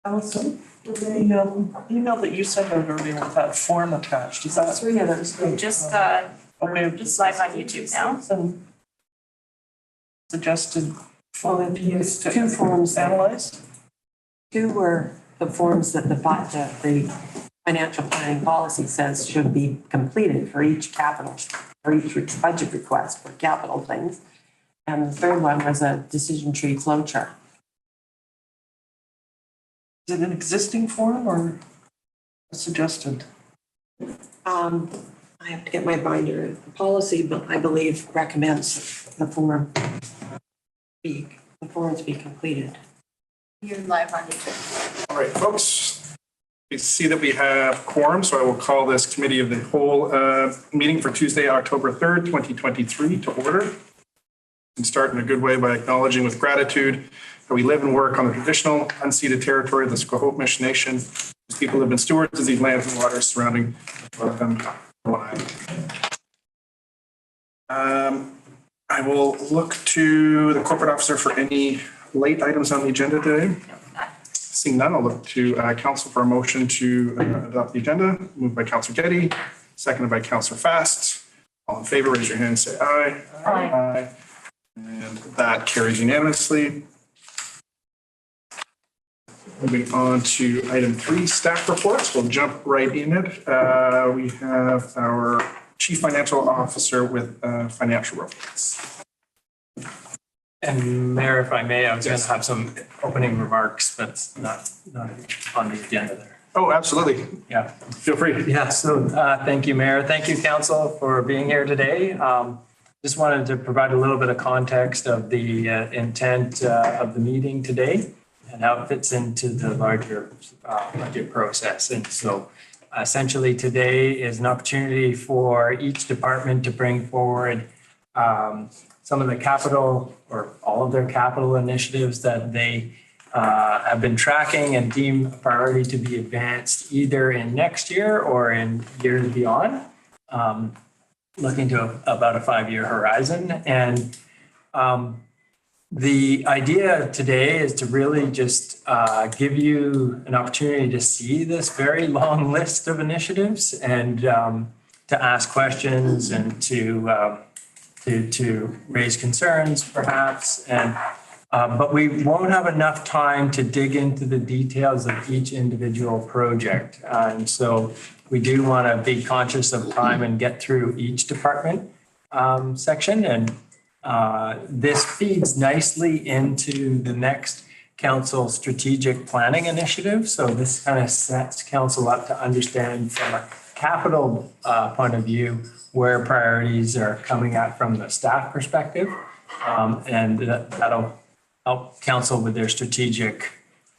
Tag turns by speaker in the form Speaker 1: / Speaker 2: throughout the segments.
Speaker 1: Allison, the email that you sent out earlier with that form attached, is that?
Speaker 2: Three of those.
Speaker 3: Just
Speaker 1: Okay,
Speaker 3: just live on YouTube now.
Speaker 1: some suggested
Speaker 2: Well,
Speaker 1: form
Speaker 2: if
Speaker 1: to
Speaker 2: you
Speaker 1: use
Speaker 2: use two forms,
Speaker 1: analyze?
Speaker 2: two were the forms that the financial planning policy says should be completed for each capital, for each budget request for capital things. And the third one was a decision tree flow chart.
Speaker 1: Is it an existing form or a suggested?
Speaker 2: I have to get my binder. The policy, but I believe recommends the forms be completed.
Speaker 3: You're live on YouTube.
Speaker 4: All right, folks, we see that we have quorum, so I will call this committee of the whole meeting for Tuesday, October 3rd, 2023 to order. And start in a good way by acknowledging with gratitude that we live and work on the traditional unceded territory of the Squamish Nation. These people have been stewards of these lands and waters surrounding them. I will look to the corporate officer for any late items on the agenda today. Seeing none, I'll look to council for a motion to adopt the agenda. Moved by Councillor Getty, seconded by Councillor Fast. All in favor, raise your hand and say aye.
Speaker 3: Aye.
Speaker 4: And that carries unanimously. Moving on to item 3, staff reports. We'll jump right in it. We have our Chief Financial Officer with financial reports.
Speaker 5: And Mayor, if I may, I was going to have some opening remarks, but not on the agenda there.
Speaker 4: Oh, absolutely.
Speaker 5: Yeah.
Speaker 4: Feel free.
Speaker 5: Yeah, so thank you, Mayor. Thank you, Council, for being here today. Just wanted to provide a little bit of context of the intent of the meeting today and how it fits into the larger budget process. And so essentially today is an opportunity for each department to bring forward some of the capital or all of their capital initiatives that they have been tracking and deem a priority to be advanced either in next year or in years beyond, looking to about a 5-year horizon. And the idea today is to really just give you an opportunity to see this very long list of initiatives and to ask questions and to raise concerns perhaps. And but we won't have enough time to dig into the details of each individual project. And so we do want to be conscious of time and get through each department section. And this feeds nicely into the next council strategic planning initiative. So this kind of sets council up to understand from a capital point of view where priorities are coming at from the staff perspective. And that'll help council with their strategic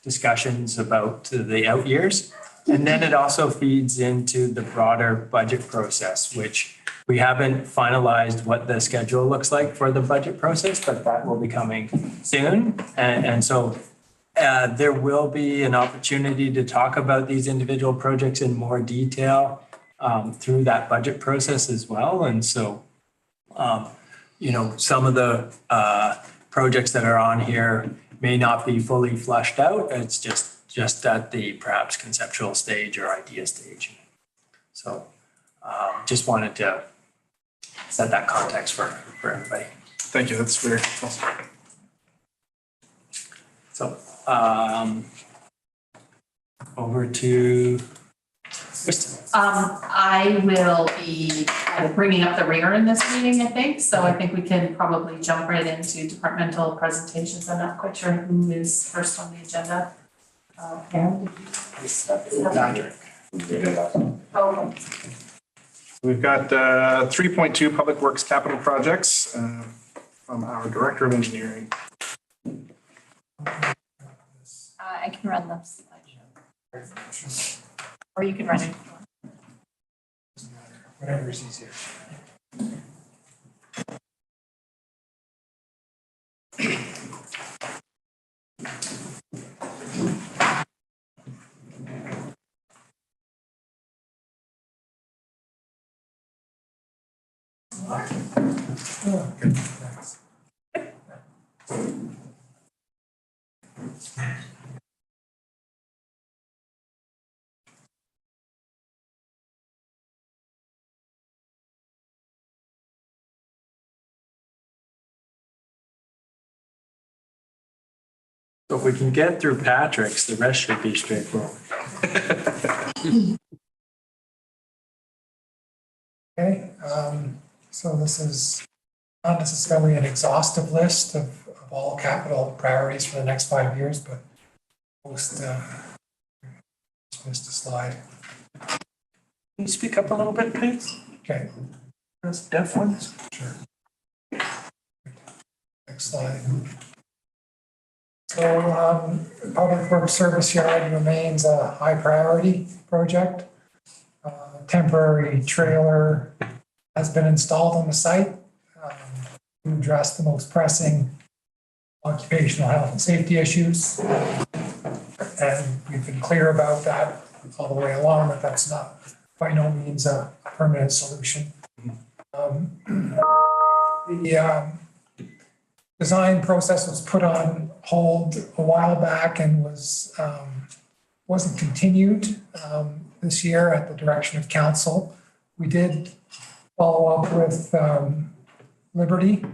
Speaker 5: discussions about the out years. And then it also feeds into the broader budget process, which we haven't finalized what the schedule looks like for the budget process, but that will be coming soon. And so there will be an opportunity to talk about these individual projects in more detail through that budget process as well. And so, some of the projects that are on here may not be fully fleshed out. It's just at the perhaps conceptual stage or idea stage. So just wanted to set that context for everybody.
Speaker 4: Thank you. That's very helpful.
Speaker 5: So over to Kristen.
Speaker 3: I will be kind of bringing up the rear in this meeting, I think. So I think we can probably jump right into departmental presentations. I'm not quite sure who is first on the agenda. Pam, did you?
Speaker 5: Patrick.
Speaker 3: Oh,
Speaker 4: We've got 3.2 Public Works Capital Projects from our Director of Engineering.
Speaker 3: I can run the slideshow. Or you can run it.
Speaker 5: Whatever is easier. Oh, good. Thanks. So if we can get through Patrick's, the rest should be straightforward.
Speaker 6: Okay, so this is not necessarily an exhaustive list of all capital priorities for the next 5 years, but most, missed a slide.
Speaker 1: Can you speak up a little bit, please?
Speaker 6: Okay,
Speaker 1: Those deaf ones?
Speaker 6: sure. Next slide. So, Public Works Service Yard remains a high priority project. Temporary trailer has been installed on the site to address the most pressing occupational health and safety issues. And we've been clear about that all the way along, that that's not by no means a permanent solution. The design process was put on hold a while back and wasn't continued this year at the direction of council. We did follow up with Liberty,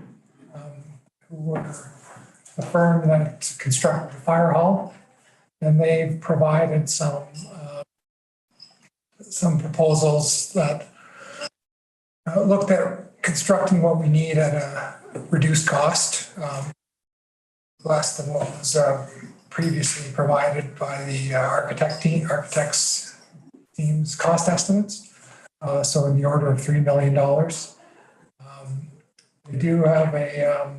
Speaker 6: who were the firm that constructed the fire hall, and they've provided some proposals that looked at constructing what we need at a reduced cost, less than what was previously provided by the architects team's cost estimates. So in the order of $3 million. We do have a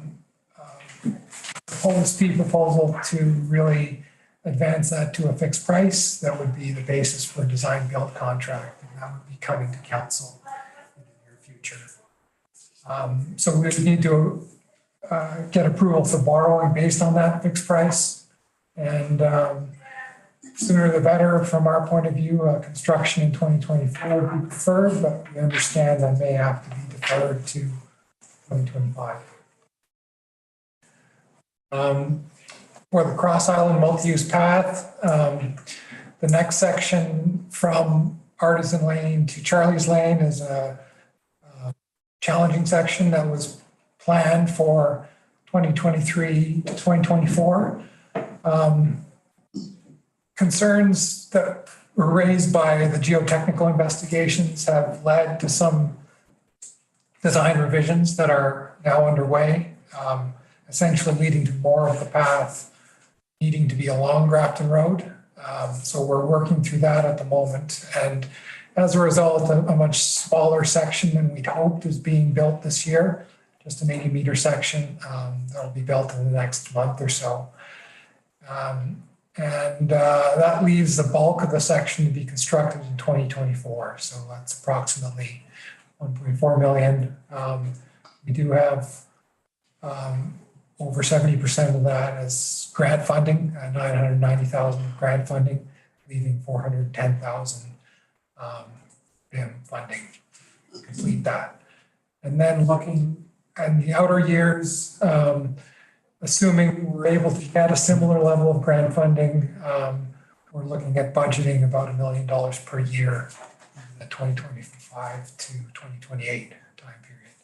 Speaker 6: proposed fee proposal to really advance that to a fixed price. That would be the basis for a design build contract, and that would be coming to council in the near future. So we would need to get approval for borrowing based on that fixed price. And sooner the better from our point of view. Construction in 2024 would be preferred, but we understand that may have to be deferred to 2025. For the Cross Island multi-use path, the next section from Artisan Lane to Charlie's Lane is a challenging section that was planned for 2023 to 2024. Concerns that were raised by the geotechnical investigations have led to some design revisions that are now underway, essentially leading to more of the path needing to be along Grafton Road. So we're working through that at the moment. And as a result, a much smaller section than we'd hoped is being built this year, just an 80-meter section that'll be built in the next month or so. And that leaves the bulk of the section to be constructed in 2024. So that's approximately 1.4 million. We do have over 70% of that as grant funding, 990,000 grant funding, leaving 410,000 BIM funding to complete that. And then looking at the outer years, assuming we're able to get a similar level of grant funding, we're looking at budgeting about $1 million per year in the 2025 to 2028 time period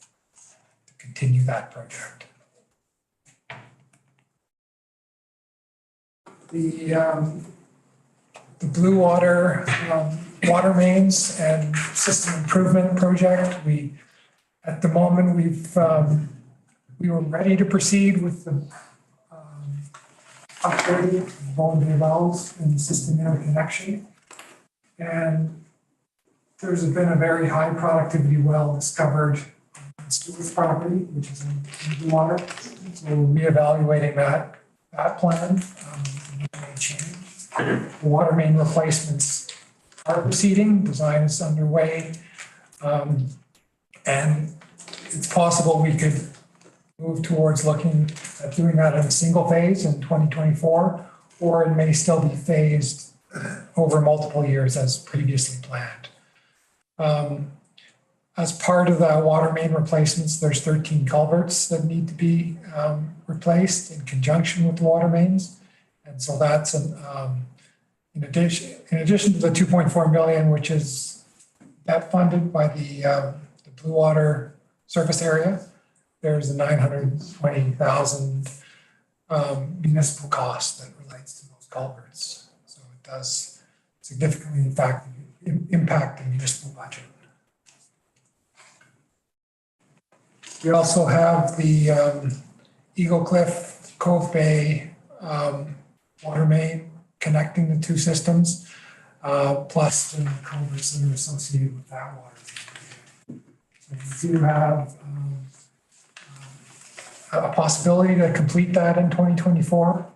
Speaker 6: to continue that project. The Blue Water water mains and system improvement project, at the moment we were ready to proceed with the upgrading of all the wells and system interconnection. And there's been a very high productivity well discovered on Stewart's property, which is in Blue Water. So we're reevaluating that plan. May change. The water main replacements are proceeding. Design is underway. And it's possible we could move towards looking at doing that in a single phase in 2024, or it may still be phased over multiple years as previously planned. As part of the water main replacements, there's 13 culverts that need to be replaced in conjunction with the water mains. And so that's in addition to the 2.4 million, which is debt funded by the Blue Water surface area. There's a 920,000 municipal cost that relates to those culverts. So it does significantly impact the municipal budget. We also have the Eagle Cliff Cove Bay water main connecting the two systems, plus the culverts that are associated with that water. So we do have a possibility to complete that in 2024.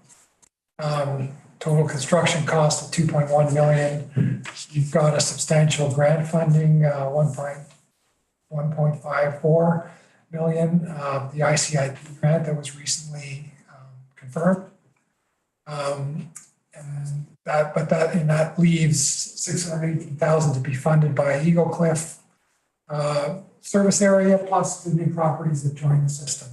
Speaker 6: Total construction cost of 2.1 million. You've got a substantial grant funding, 1.54 million. The ICIP grant that was recently confirmed. And that leaves 618,000 to be funded by Eagle Cliff service area plus the new properties that join the system.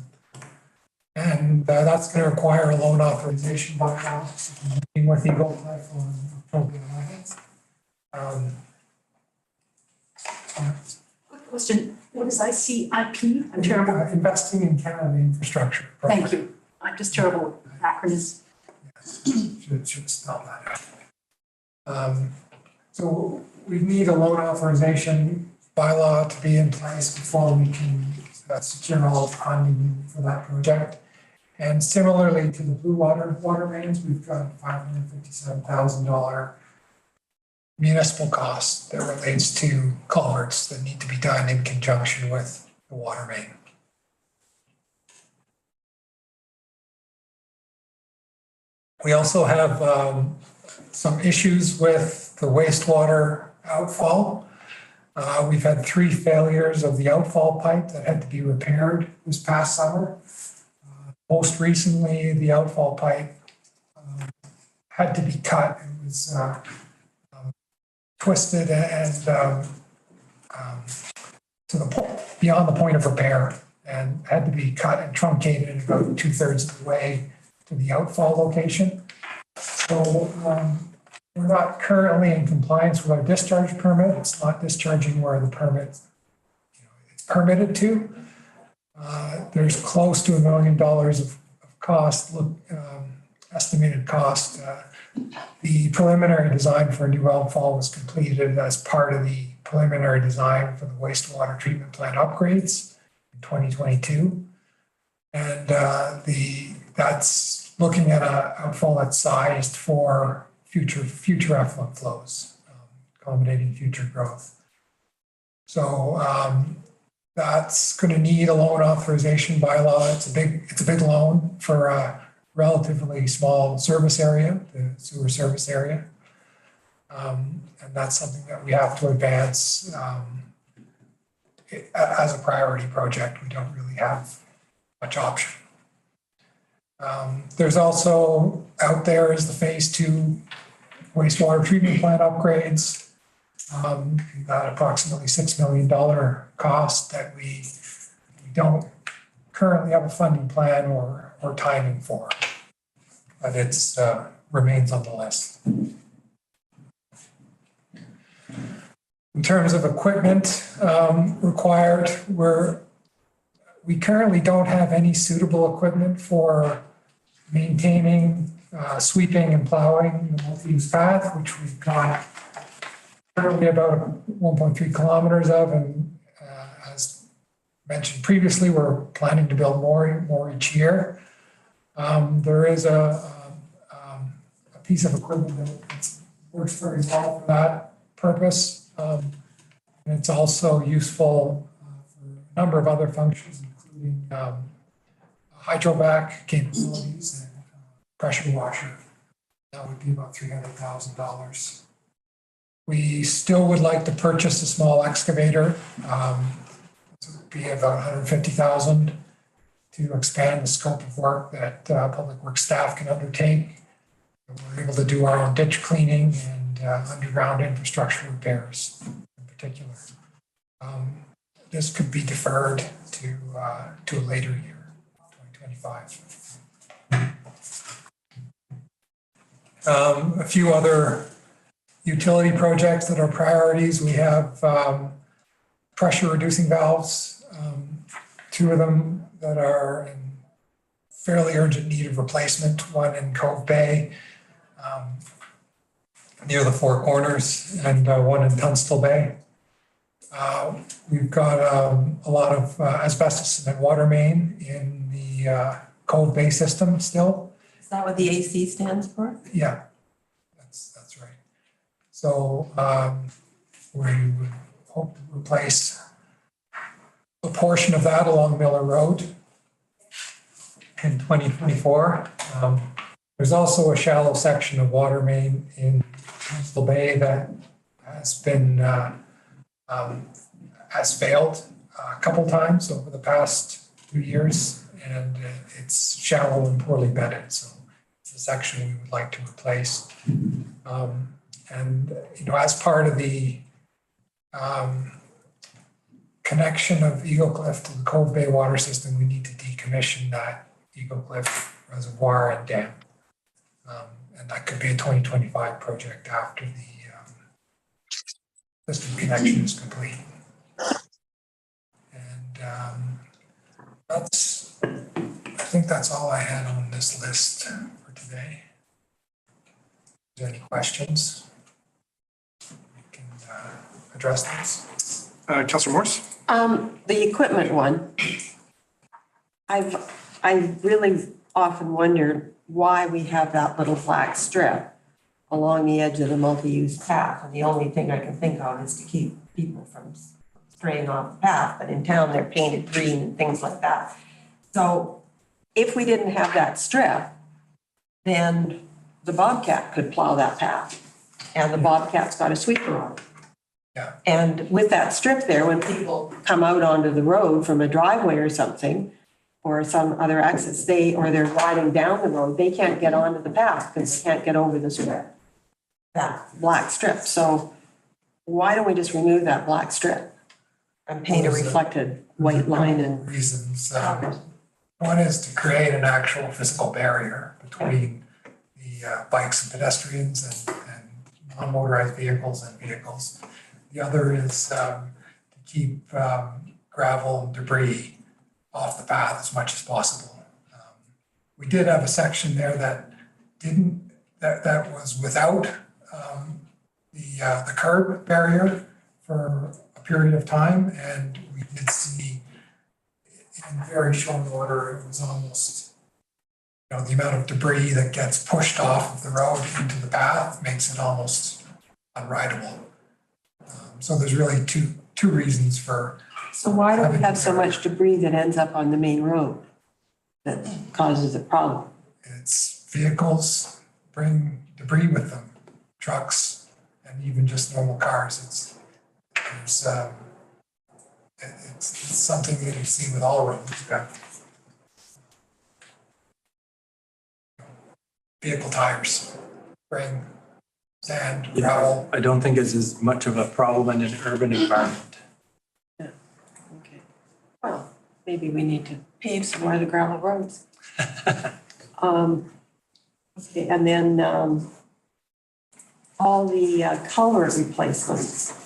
Speaker 6: And that's going to require a loan authorization by now, meeting with Eagle Cliff on October 11th.
Speaker 7: Quick question, what is ICIP? I'm terrible.
Speaker 6: Investing in Canada infrastructure.
Speaker 7: Thank you. I'm just terrible with acronyms.
Speaker 6: Should spell that out. So we need a loan authorization bylaw to be in place before we can secure all funding for that project. And similarly to the Blue water mains, we've got $557,000 municipal cost that relates to culverts that need to be done in conjunction with the water main. We also have some issues with the wastewater outfall. We've had 3 failures of the outfall pipe that had to be repaired this past summer. Most recently, the outfall pipe had to be cut. It was twisted and to the point, beyond the point of repair, and had to be cut and truncated about 2/3 of the way to the outfall location. So we're not currently in compliance with our discharge permit. It's not discharging where the permit, it's permitted to. There's close to $1 million of cost, estimated cost. The preliminary design for a new outfall was completed as part of the preliminary design for the wastewater treatment plant upgrades in 2022. And that's looking at an outfall that's sized for future effluent flows, accommodating future growth. So that's going to need a loan authorization bylaw. It's a big loan for a relatively small service area, the sewer service area. And that's something that we have to advance as a priority project. We don't really have much option. There's also out there is the phase 2 wastewater treatment plant upgrades. Got approximately $6 million cost that we don't currently have a funding plan or timing for, but it's remains on the list. In terms of equipment required, we currently don't have any suitable equipment for maintaining, sweeping and plowing the multi-use path, which we've got currently about 1.3 kilometers of, and as mentioned previously, we're planning to build more each year. There is a piece of equipment that works very well for that purpose. And it's also useful for a number of other functions, including hydrovac capabilities and pressure washer. That would be about $300,000. We still would like to purchase a small excavator. It would be about $150,000 to expand the scope of work that public works staff can undertake. We're able to do our own ditch cleaning and underground infrastructure repairs in particular. This could be deferred to a later year, 2025. A few other utility projects that are priorities. We have pressure reducing valves, 2 of them that are in fairly urgent need of replacement, one in Cove Bay, near the Four Corners, and one in Tunstall Bay. We've got a lot of asbestos in the water main in the Cove Bay system still.
Speaker 2: Is that what the AC stands for?
Speaker 6: Yeah, that's right. So we would hope to replace a portion of that along Miller Road in 2024. There's also a shallow section of water main in Tunstall Bay that has been has failed a couple times over the past 2 years, and it's shallow and poorly bedded. So it's a section we would like to replace. And as part of the connection of Eagle Cliff to the Cove Bay water system, we need to decommission that Eagle Cliff reservoir and dam. And that could be a 2025 project after the system connection is complete. And I think that's all I had on this list for today. Is there any questions? We can address those.
Speaker 4: Councillor Morse?
Speaker 2: The equipment one, I really often wonder why we have that little black strip along the edge of the multi-use path. And the only thing I can think of is to keep people from straying off the path. But in town, they're painted green and things like that. So if we didn't have that strip, then the Bobcat could plow that path. And the Bobcat's got a sweeper on it.
Speaker 6: Yeah.
Speaker 2: And with that strip there, when people come out onto the road from a driveway or something, or some other access, or they're riding down the road, they can't get onto the path because they can't get over the strip, that black strip. So why don't we just remove that black strip and paint a reflected white line and
Speaker 6: reasons. One is to create an actual physical barrier between the bikes and pedestrians and non-motorized vehicles and vehicles. The other is to keep gravel and debris off the path as much as possible. We did have a section there that was without the curb barrier for a period of time, and we did see in very short order, it was almost, the amount of debris that gets pushed off of the road into the path makes it almost unrideable. So there's really two reasons for.
Speaker 2: so why do we have so much debris that ends up on the main road that causes a problem?
Speaker 6: It's vehicles bring debris with them, trucks, and even just normal cars. It's something that you see with all roads. You've got vehicle tires bring sand, gravel.
Speaker 5: I don't think it's as much of a problem in an urban environment.
Speaker 2: Okay. Well, maybe we need to pave some more of the gravel roads. Okay, and then all the culvert replacements.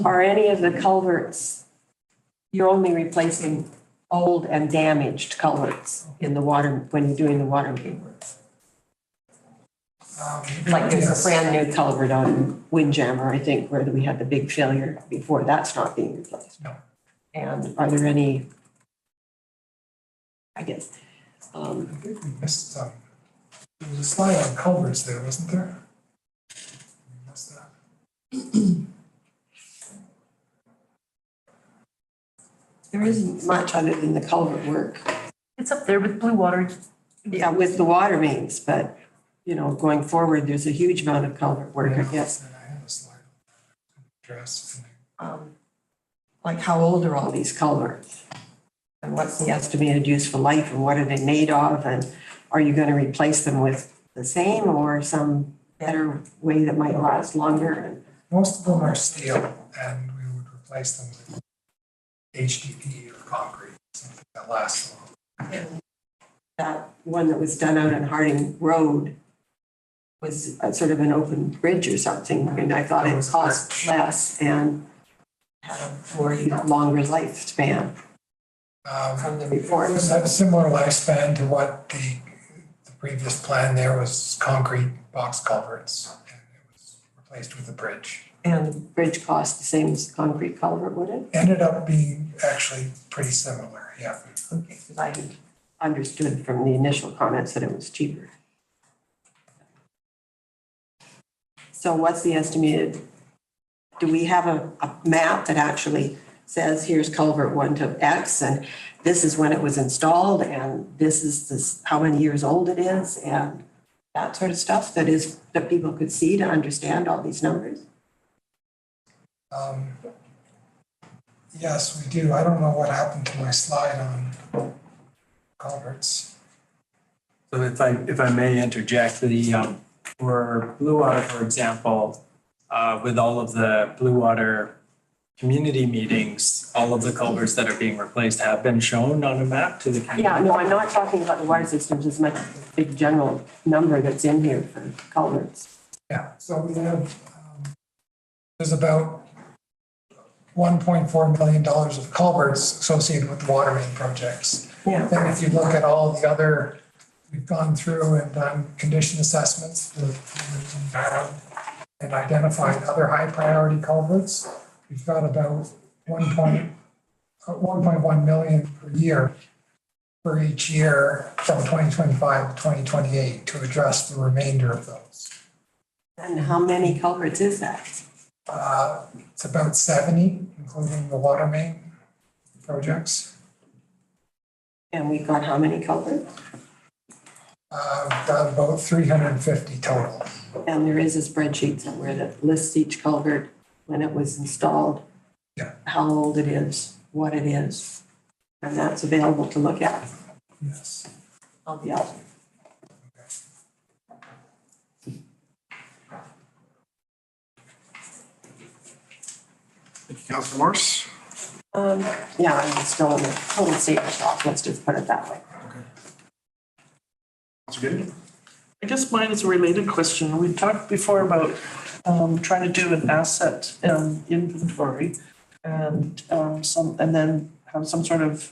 Speaker 2: Are any of the culverts, you're only replacing old and damaged culverts in the water, when you're doing the water main works? Like there's a brand new culvert on Windjammer, I think, where we had the big failure before, that's not being replaced.
Speaker 6: No.
Speaker 2: And are there any, I guess,
Speaker 6: I think we missed some. There was a slide on culverts there, wasn't there? We missed that.
Speaker 2: there isn't much other than the culvert work.
Speaker 7: It's up there with Blue Water.
Speaker 2: Yeah, with the water mains, but, going forward, there's a huge amount of culvert work, I guess.
Speaker 6: And I have a slide on that address.
Speaker 2: Like how old are all these culverts? And what's the estimated useful life and what are they made of? And are you gonna replace them with the same or some better way that might last longer? And
Speaker 6: Most of them are steel, and we would replace them with HDPE or concrete, something that lasts long.
Speaker 2: that one that was done out on Harding Road was a sort of an open bridge or something. I mean, I thought it cost less and had a more longer lifespan. from the report.
Speaker 6: It was a similar lifespan to what the previous plan there was concrete box culverts. And it was replaced with a bridge.
Speaker 2: And the bridge cost the same as the concrete culvert, would it?
Speaker 6: Ended up being actually pretty similar, yeah.
Speaker 2: Okay, because I had understood from the initial comments that it was cheaper. So what's the estimated, do we have a map that actually says here's culvert 1 to X and this is when it was installed and this is how many years old it is and that sort of stuff that people could see to understand all these numbers?
Speaker 6: Yes, we do. I don't know what happened to my slide on culverts.
Speaker 5: So if I may interject, for Blue Water, for example, with all of the Blue Water community meetings, all of the culverts that are being replaced have been shown on a map to the community.
Speaker 2: Yeah, no, I'm not talking about the water systems as much as the big general number that's in here for culverts.
Speaker 6: Yeah, so we have, there's about $1.4 million of culverts associated with water main projects.
Speaker 2: Yeah.
Speaker 6: Then if you look at all the other, we've gone through and done condition assessments for culverts in town and identified other high priority culverts. We've got about 1.1 million per year for each year from 2025 to 2028 to address the remainder of those.
Speaker 2: And how many culverts is that?
Speaker 6: It's about 70, including the water main projects.
Speaker 2: And we've got how many culverts?
Speaker 6: We've got about 350 total.
Speaker 2: And there is a spreadsheet somewhere that lists each culvert, when it was installed.
Speaker 6: Yeah.
Speaker 2: How old it is, what it is, and that's available to look at.
Speaker 6: Yes.
Speaker 2: I'll be out.
Speaker 4: Thank you, Councilor Morse.
Speaker 2: Yeah, I'm still in the total state of shock, let's just put it that way.
Speaker 4: Councilor Gideon?
Speaker 1: I guess mine is a related question. We talked before about trying to do an asset inventory and and then have some sort of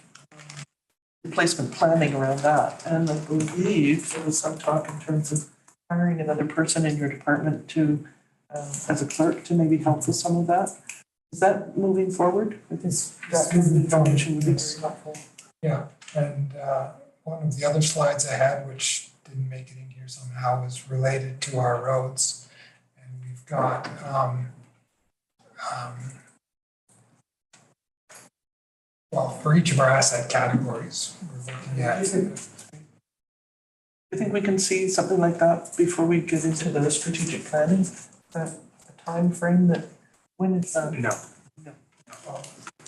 Speaker 1: replacement planning around that. And I believe there was some talk in terms of hiring another person in your department to as a clerk to maybe help with some of that. Is that moving forward? I think that information would be very helpful.
Speaker 6: Yeah, and one of the other slides I had, which didn't make it in here somehow, was related to our roads. And we've got well, for each of our asset categories, we're looking at.
Speaker 1: I think we can see something like that before we get into the strategic planning, a time frame that when it's done.
Speaker 5: No.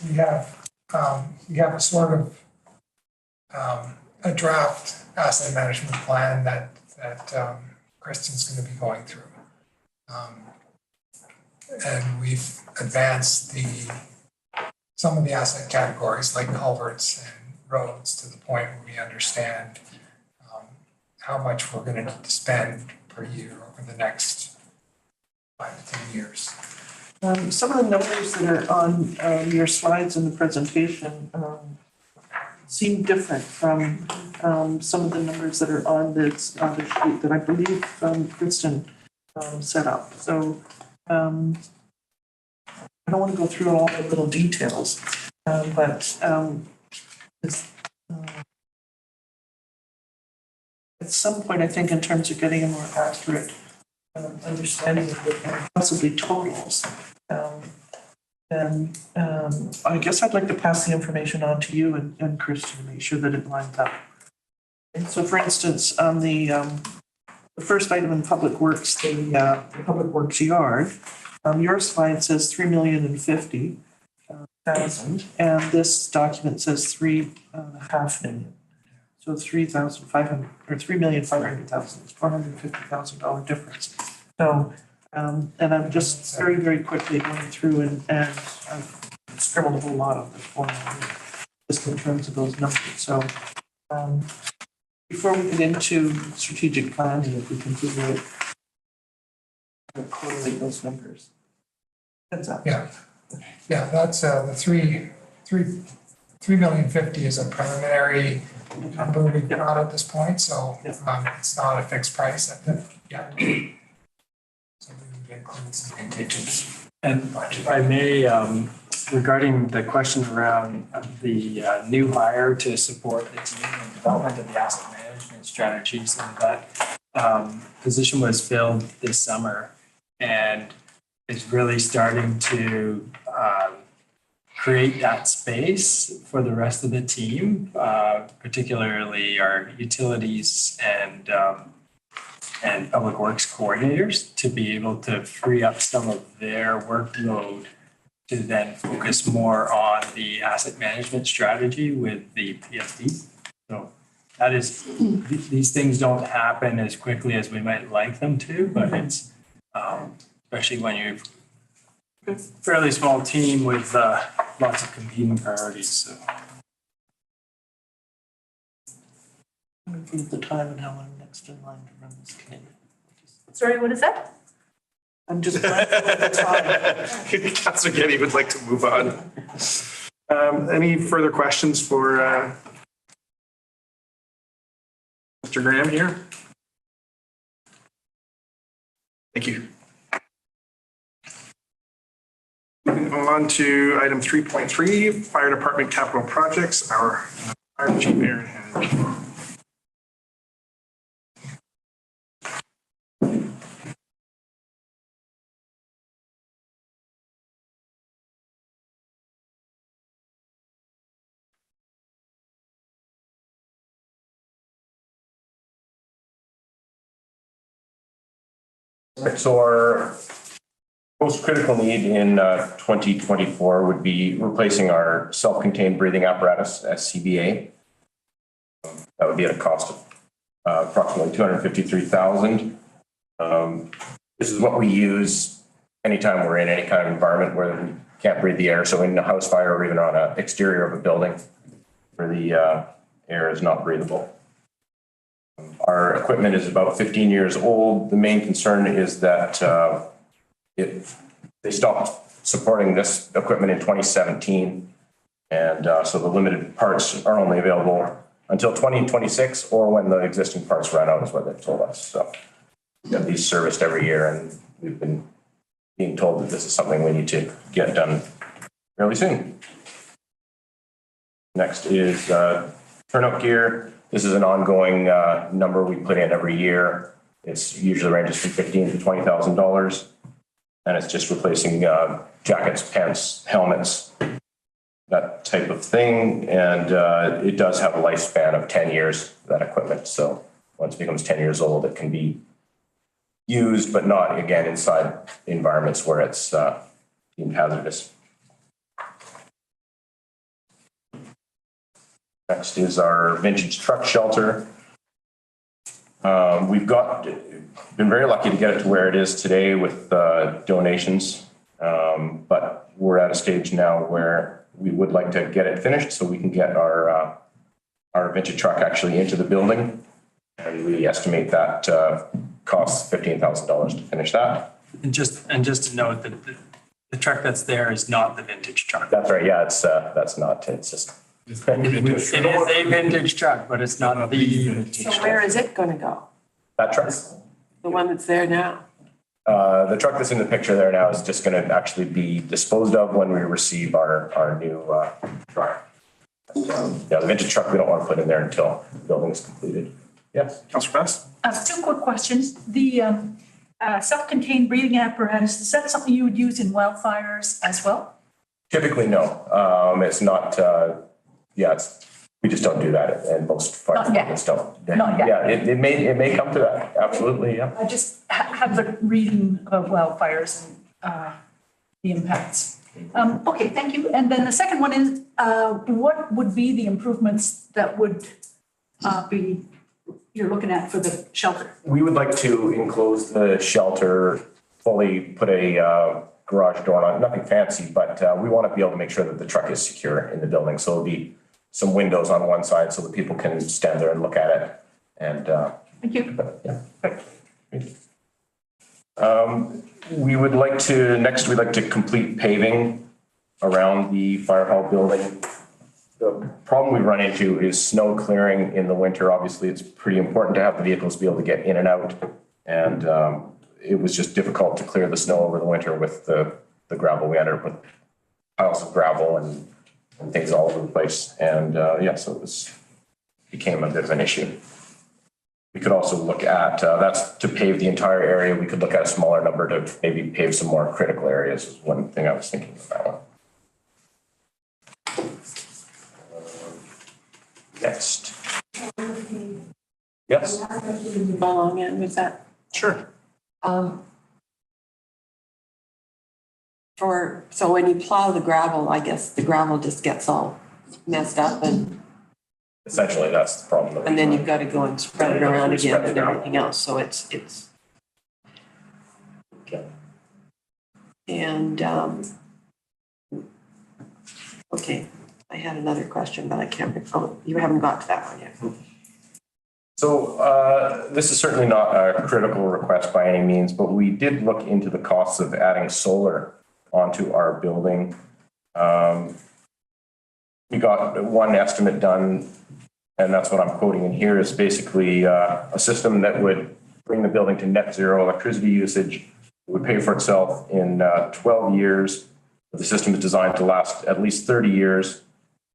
Speaker 6: We have a sort of a draft asset management plan that Kristen's going to be going through. And we've advanced some of the asset categories like culverts and roads to the point where we understand how much we're going to need to spend per year over the next 5 to 10 years.
Speaker 1: Some of the numbers that are on your slides in the presentation seem different from some of the numbers that are on this sheet that I believe Kristen set up. So I don't want to go through all the little details, but at some point, I think in terms of getting a more accurate understanding of the possibly totals, then I guess I'd like to pass the information on to you and Christian to make sure that it lines up. And so for instance, on the first item in Public Works, the Public Works yard, your slide says $3,050,000, and this document says $3.5 million. So $3,500,000 or $3,500,000 is $450,000 difference. So, and I'm just very, very quickly going through and I've scribbled a whole lot on this form just in terms of those numbers. So, before we get into strategic planning, if we can figure out correlate those numbers. Heads up.
Speaker 6: Yeah, that's the three 3,050,000 is a preliminary number we've got at this point, so it's not a fixed price at the, yeah. So we would include some contingency.
Speaker 5: And if I may, regarding the question around the new hire to support the team and development of the asset management strategy, so that position was filled this summer and is really starting to create that space for the rest of the team, particularly our utilities and public works coordinators, to be able to free up some of their workload to then focus more on the asset management strategy with the PSD. So that is, these things don't happen as quickly as we might like them to, but it's, especially when you've a fairly small team with lots of competing priorities, so.
Speaker 1: Improve the time and how I'm next in line to run this committee.
Speaker 7: Sorry, what is that?
Speaker 1: I'm just mindful of the time.
Speaker 4: Councillor Getty would like to move on. Any further questions for Mr. Graham here? Thank you. Moving on to item 3.3, Fire Department Capital Projects, our Fire Chief Aaron Henry.
Speaker 8: So our most critical need in 2024 would be replacing our self-contained breathing apparatus, SCBA. That would be at a cost of approximately $253,000. This is what we use anytime we're in any kind of environment where we can't breathe the air. So in a house fire or even on an exterior of a building where the air is not breathable. Our equipment is about 15 years old. The main concern is that they stopped supporting this equipment in 2017. And so the limited parts are only available until 2026 or when the existing parts run out is what they've told us. So we have these serviced every year and we've been being told that this is something we need to get done fairly soon. Next is turnout gear. This is an ongoing number we put in every year. It's usually ranges from $15,000 to $20,000. And it's just replacing jackets, pants, helmets, that type of thing. And it does have a lifespan of 10 years, that equipment. So once it becomes 10 years old, it can be used, but not, again, inside environments where it's deemed hazardous. Next is our vintage truck shelter. We've been very lucky to get it to where it is today with donations, but we're at a stage now where we would like to get it finished so we can get our vintage truck actually into the building. And we estimate that costs $15,000 to finish that.
Speaker 5: And just to note that the truck that's there is not the vintage truck.
Speaker 8: That's right. Yeah, that's not. It's just.
Speaker 5: It is a vintage truck, but it's not the vintage
Speaker 2: So
Speaker 5: truck.
Speaker 2: where is it gonna go?
Speaker 8: That truck.
Speaker 2: The one that's there now?
Speaker 8: The truck that's in the picture there now is just going to actually be disposed of when we receive our new truck. Yeah, the vintage truck we don't want to put in there until the building is completed. Yes.
Speaker 4: Councillor Bass?
Speaker 7: Two quick questions. The self-contained breathing apparatus, is that something you would use in wildfires as well?
Speaker 8: Typically, no. It's not. We just don't do that, and most fire
Speaker 7: Not yet.
Speaker 8: departments don't.
Speaker 7: Not yet.
Speaker 8: Yeah, it may come to that. Absolutely, yeah.
Speaker 7: I just have the reading about wildfires and the impacts. Okay, thank you. And then the second one is, what would be the improvements that would you're looking at for the shelter?
Speaker 8: We would like to enclose the shelter, fully put a garage door on it, nothing fancy, but we want to be able to make sure that the truck is secure in the building. So it'll be some windows on one side so that people can stand there and look at it. And
Speaker 7: Thank you.
Speaker 8: we would like to, we'd like to complete paving around the fire hall building. The problem we run into is snow clearing in the winter. Obviously, it's pretty important to have the vehicles be able to get in and out. And it was just difficult to clear the snow over the winter with the gravel. We ended up with piles of gravel and things all over the place. And yeah, so it became a bit of an issue. We could also look at, that's to pave the entire area. We could look at a smaller number to maybe pave some more critical areas is one thing I was thinking about. Next. Yes.
Speaker 2: Along in with that.
Speaker 8: Sure.
Speaker 2: So when you plow the gravel, I guess the gravel just gets all messed up and
Speaker 8: Essentially, that's the problem.
Speaker 2: and then you've got to go and spread it around again
Speaker 8: Spread it
Speaker 2: and
Speaker 8: around.
Speaker 2: everything else, so it's.
Speaker 8: Okay.
Speaker 2: And, okay, I had another question, but I can't, you haven't got to that one yet.
Speaker 8: So this is certainly not a critical request by any means, but we did look into the costs of adding solar onto our building. We got one estimate done, and that's what I'm quoting in here, is basically a system that would bring the building to net zero electricity usage. It would pay for itself in 12 years. The system is designed to last at least 30 years.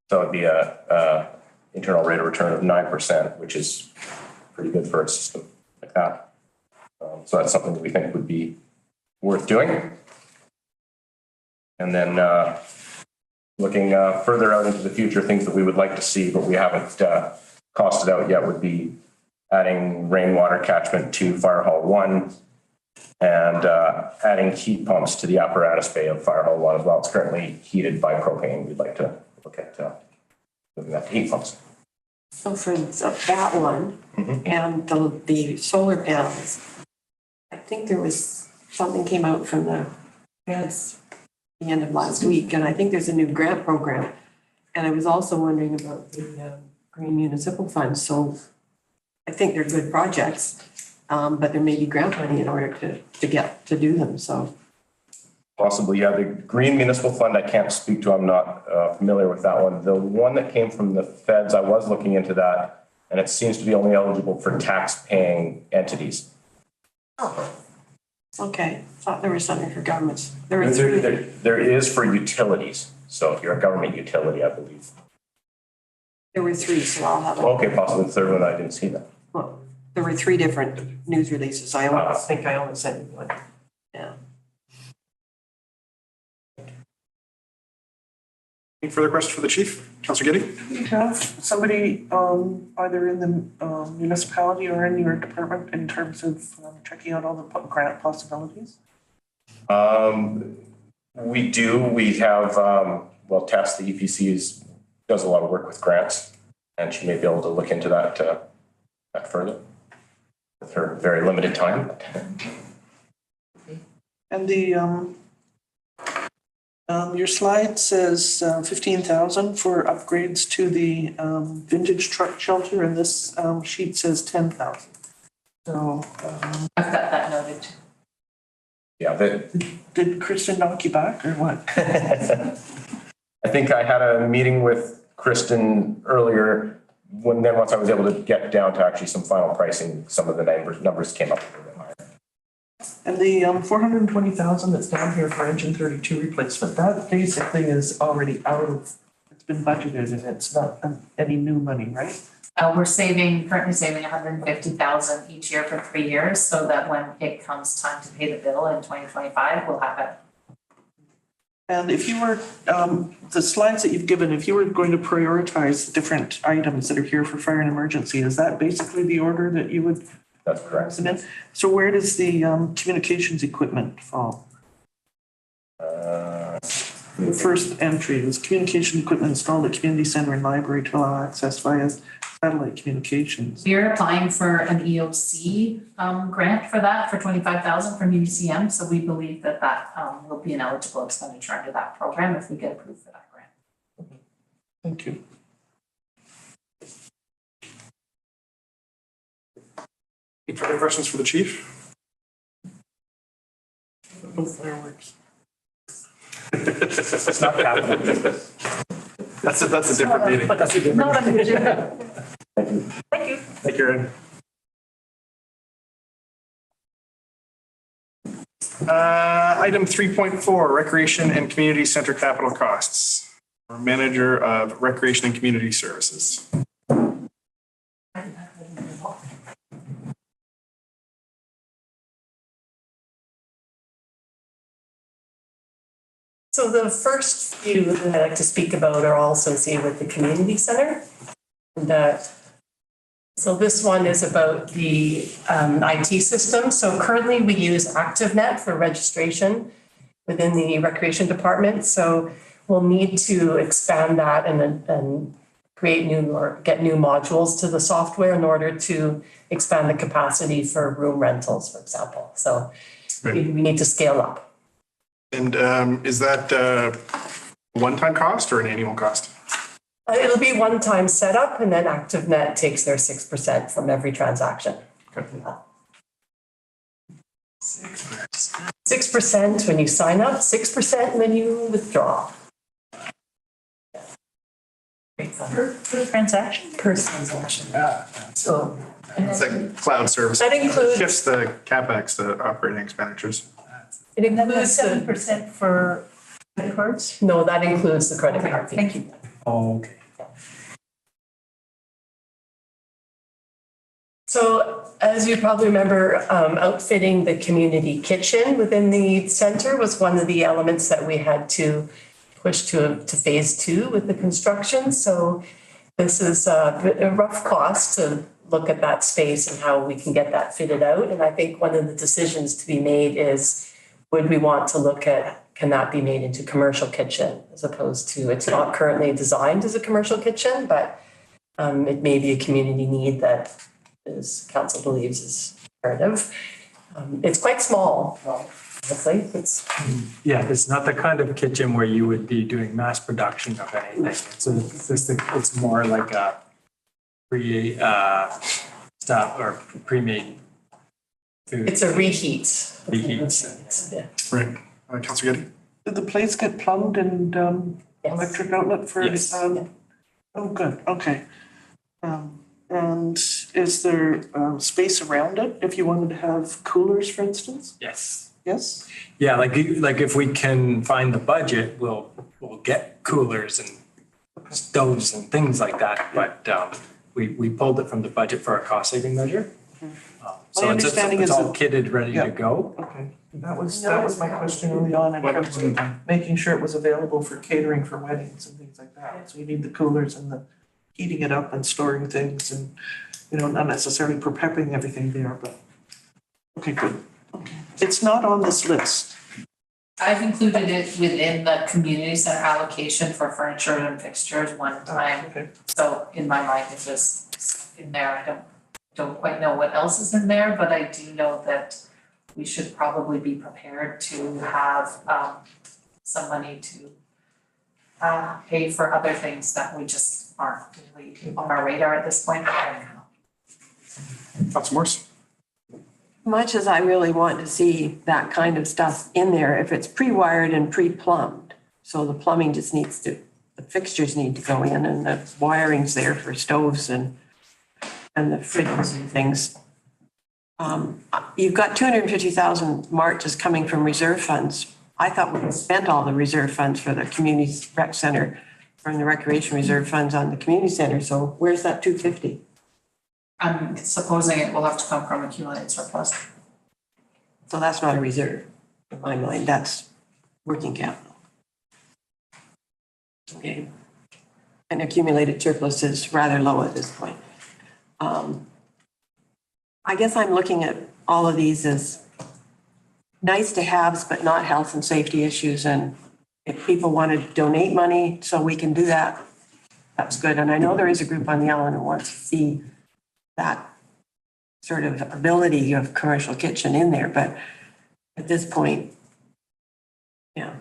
Speaker 8: So it'd be a internal rate of return of 9%, which is pretty good for a system like that. So that's something that we think would be worth doing. And then looking further out into the future, things that we would like to see, but we haven't costed out yet, would be adding rainwater catchment to Fire Hall 1 and adding heat pumps to the apparatus bay of Fire Hall 1 as well. It's currently heated by propane. We'd like to look at moving that to heat pumps.
Speaker 2: So for that one and the solar panels, I think there was, something came out from the feds the end of last week, and I think there's a new grant program. And I was also wondering about the Green Municipal Fund. So I think they're good projects, but there may be grant money in order to do them, so.
Speaker 8: Possibly, yeah. The Green Municipal Fund, I can't speak to. I'm not familiar with that one. The one that came from the feds, I was looking into that, and it seems to be only eligible for tax-paying entities.
Speaker 2: Okay, thought there was something for governments. There were three.
Speaker 8: There is for utilities. So if you're a government utility, I believe.
Speaker 2: There were three, so I'll have it.
Speaker 8: Okay, possibly the third one, I didn't see that.
Speaker 2: Well, there were three different news releases. I think I only sent you one. Yeah.
Speaker 4: Any further questions for the chief? Councillor Giddy?
Speaker 1: You have somebody either in the municipality or in your department in terms of checking out all the grant possibilities?
Speaker 8: We do. We have, Tess, the EPC, does a lot of work with grants, and she may be able to look into that further with her very limited time.
Speaker 1: And the your slide says 15,000 for upgrades to the vintage truck shelter, and this sheet says 10,000. So
Speaker 3: I've got that noted.
Speaker 8: Yeah,
Speaker 1: did Kristen knock you back or what?
Speaker 8: I think I had a meeting with Kristen earlier once I was able to get down to actually some final pricing, some of the numbers came up a little bit higher.
Speaker 1: And the 420,000 that's down here for engine 32 replacement, that basically is already it's been budgeted and it's not any new money, right?
Speaker 3: We're currently saving 150,000 each year for 3 years, so that when it comes time to pay the bill in 2025, we'll have it.
Speaker 1: And if you were, the slides that you've given, if you were going to prioritize the different items that are here for fire and emergency, is that basically the order that you would?
Speaker 8: That's correct.
Speaker 1: So where does the communications equipment fall? The first entry is communication equipment installed at community center and library to allow access via satellite communications.
Speaker 3: We're applying for an EOC grant for that, for 25,000 from UCM, so we believe that will be an eligible expenditure under that program if we get approved for that grant.
Speaker 1: Thank you.
Speaker 4: Any further questions for the chief?
Speaker 1: No fireworks.
Speaker 5: It's not capital.
Speaker 4: That's a different meeting.
Speaker 7: But not on the agenda. Thank you.
Speaker 4: Thank you, Erin. Item 3.4, Recreation and Community Center Capital Costs. Our Manager of Recreation and Community Services.
Speaker 9: So the first few that I'd like to speak about are all associated with the community center. So this one is about the IT system. So currently we use ActiveNet for registration within the recreation department. So we'll need to expand that and create new or get new modules to the software in order to expand the capacity for room rentals, for example. So we need to scale up.
Speaker 4: And is that a one-time cost or an annual cost?
Speaker 9: It'll be one-time setup, and then ActiveNet takes their 6% from every transaction.
Speaker 4: Okay.
Speaker 9: 6% when you sign up, 6% when you withdraw.
Speaker 7: Per transaction?
Speaker 9: Per transaction. So
Speaker 4: It's like cloud service.
Speaker 9: that includes,
Speaker 4: Shifts the CapEx, the operating expenditures.
Speaker 9: it
Speaker 7: And then the
Speaker 9: includes the,
Speaker 7: 7% for credit cards?
Speaker 9: no, that includes the credit card fee.
Speaker 7: Thank you.
Speaker 5: Okay.
Speaker 9: So as you probably remember, outfitting the community kitchen within the center was one of the elements that we had to push to phase 2 with the construction. So this is a rough cost to look at that space and how we can get that fitted out. And I think one of the decisions to be made is, would we want to look at, can that be made into commercial kitchen as opposed to, it's not currently designed as a commercial kitchen, but it may be a community need that is council believes is imperative. It's quite small, honestly. It's
Speaker 5: Yeah, it's not the kind of kitchen where you would be doing mass production of anything. It's more like a stuff or pre-made food.
Speaker 9: it's a reheat.
Speaker 5: Reheat.
Speaker 9: Yeah.
Speaker 4: Right. Councilor Getty?
Speaker 1: Did the place get plumbed and
Speaker 9: Yes.
Speaker 1: electric outlet for?
Speaker 5: Yes.
Speaker 1: Oh, good, okay. And is there space around it if you wanted to have coolers, for instance?
Speaker 5: Yes.
Speaker 1: Yes?
Speaker 5: Yeah, like if we can find the budget, we'll get coolers and stoves and things like that. But we pulled it from the budget for a cost saving measure. So
Speaker 1: My
Speaker 5: it's
Speaker 1: understanding
Speaker 5: it's
Speaker 1: is
Speaker 5: all
Speaker 1: that-
Speaker 5: kitted, ready
Speaker 1: Yeah.
Speaker 5: to go.
Speaker 1: Okay, that was my question early on in terms of making sure it was available for catering for weddings and things like that. So you need the coolers and the heating it up and storing things and, not necessarily prepping everything there, but, okay, good. Okay. It's not on this list.
Speaker 3: I've included it within the community center allocation for furniture and fixtures one time.
Speaker 1: Okay.
Speaker 3: So in my mind, it was in there. I don't quite know what else is in there, but I do know that we should probably be prepared to have some money to pay for other things that we just aren't really on our radar at this point. I don't know.
Speaker 4: Councilor Morse?
Speaker 2: Much as I really want to see that kind of stuff in there, if it's pre-wired and pre-plumbed, so the plumbing just needs to, the fixtures need to go in and the wiring's there for stoves and the fittings and things. You've got 250,000 March is coming from reserve funds. I thought we had spent all the reserve funds for the community rec center, from the recreation reserve funds on the community center. So where's that 250?
Speaker 3: I'm supposing it will have to come from accumulated surplus.
Speaker 2: So that's not a reserve, in my mind, that's working capital. Okay. And accumulated surplus is rather low at this point. I guess I'm looking at all of these as nice to haves, but not health and safety issues. And if people want to donate money so we can do that, that's good. And I know there is a group on the island who wants to see that sort of ability of commercial kitchen in there, but at this point, yeah,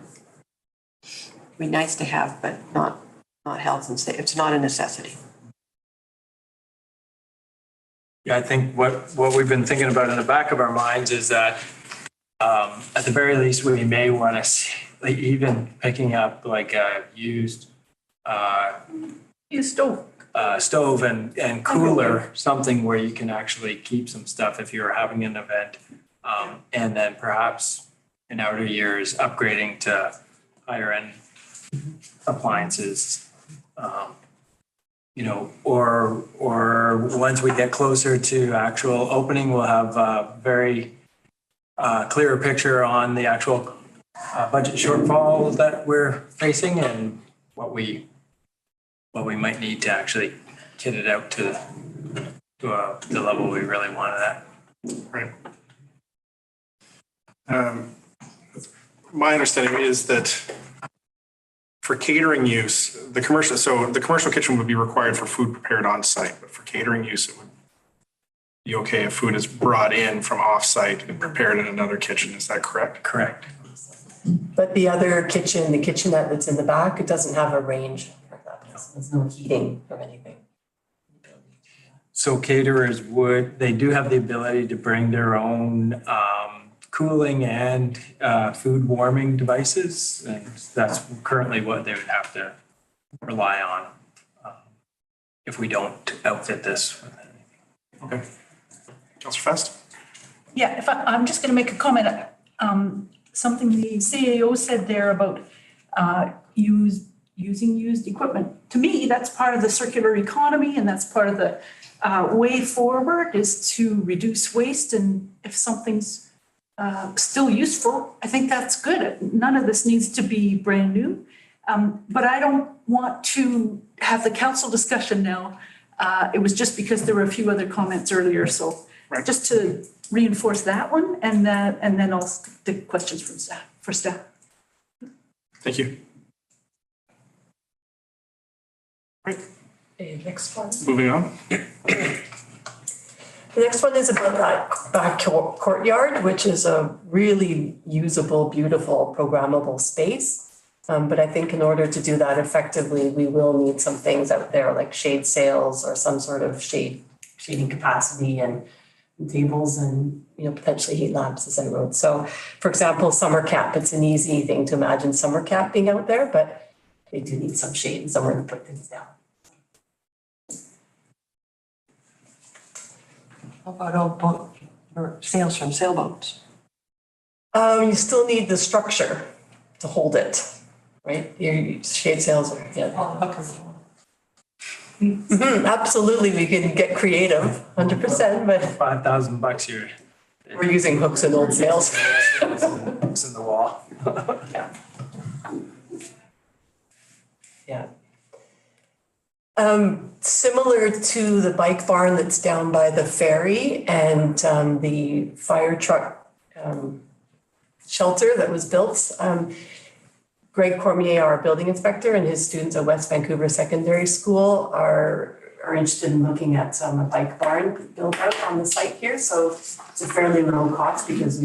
Speaker 2: be nice to have, but not health and safety. It's not a necessity.
Speaker 5: Yeah, I think what we've been thinking about in the back of our minds is that at the very least, we may want to see, like even picking up like a used
Speaker 7: Use stove.
Speaker 5: stove and cooler, something where you can actually keep some stuff if you're having an event. And then perhaps in outer years, upgrading to higher end appliances. Or once we get closer to actual opening, we'll have a very clearer picture on the actual budget shortfall that we're facing and what we might need to actually kit it out to the level we really want it at.
Speaker 4: Right. My understanding is that for catering use, the commercial kitchen would be required for food prepared on site, but for catering use, it would be okay if food is brought in from off site and prepared in another kitchen. Is that correct?
Speaker 5: Correct.
Speaker 9: But the other kitchen, the kitchenette that's in the back, it doesn't have a range for that. There's no heating or anything.
Speaker 5: So caterers they do have the ability to bring their own cooling and food warming devices. And that's currently what they would have to rely on if we don't outfit this with anything.
Speaker 4: Okay. Councillor Fest?
Speaker 7: Yeah, I'm just going to make a comment. Something the CAO said there about using used equipment. To me, that's part of the circular economy, and that's part of the way forward is to reduce waste. And if something's still useful, I think that's good. None of this needs to be brand new. But I don't want to have the council discussion now. It was just because there were a few other comments earlier. So
Speaker 4: Right.
Speaker 7: just to reinforce that one, and then I'll take questions from staff.
Speaker 4: Thank you. Right,
Speaker 9: Okay, next one.
Speaker 4: moving on.
Speaker 9: The next one is about that back courtyard, which is a really usable, beautiful, programmable space. But I think in order to do that effectively, we will need some things out there like shade sails or some sort of shading capacity and tables and, potentially heat lamps, as I wrote. So, for example, summer camp, it's an easy thing to imagine summer camp being out there, but they do need some shade and somewhere to put things down.
Speaker 2: How about old boat or sails from sailboats?
Speaker 9: You still need the structure to hold it, right? Your shade sails are, absolutely, we can get creative, 100%, but
Speaker 5: $5,000 here.
Speaker 9: we're using hooks and old sails.
Speaker 5: Hooks in the wall.
Speaker 9: Yeah. Similar to the bike barn that's down by the ferry and the fire truck shelter that was built. Greg Cormier, our building inspector, and his students at West Vancouver Secondary School are interested in looking at a bike barn built out on the site here. So it's a fairly low cost because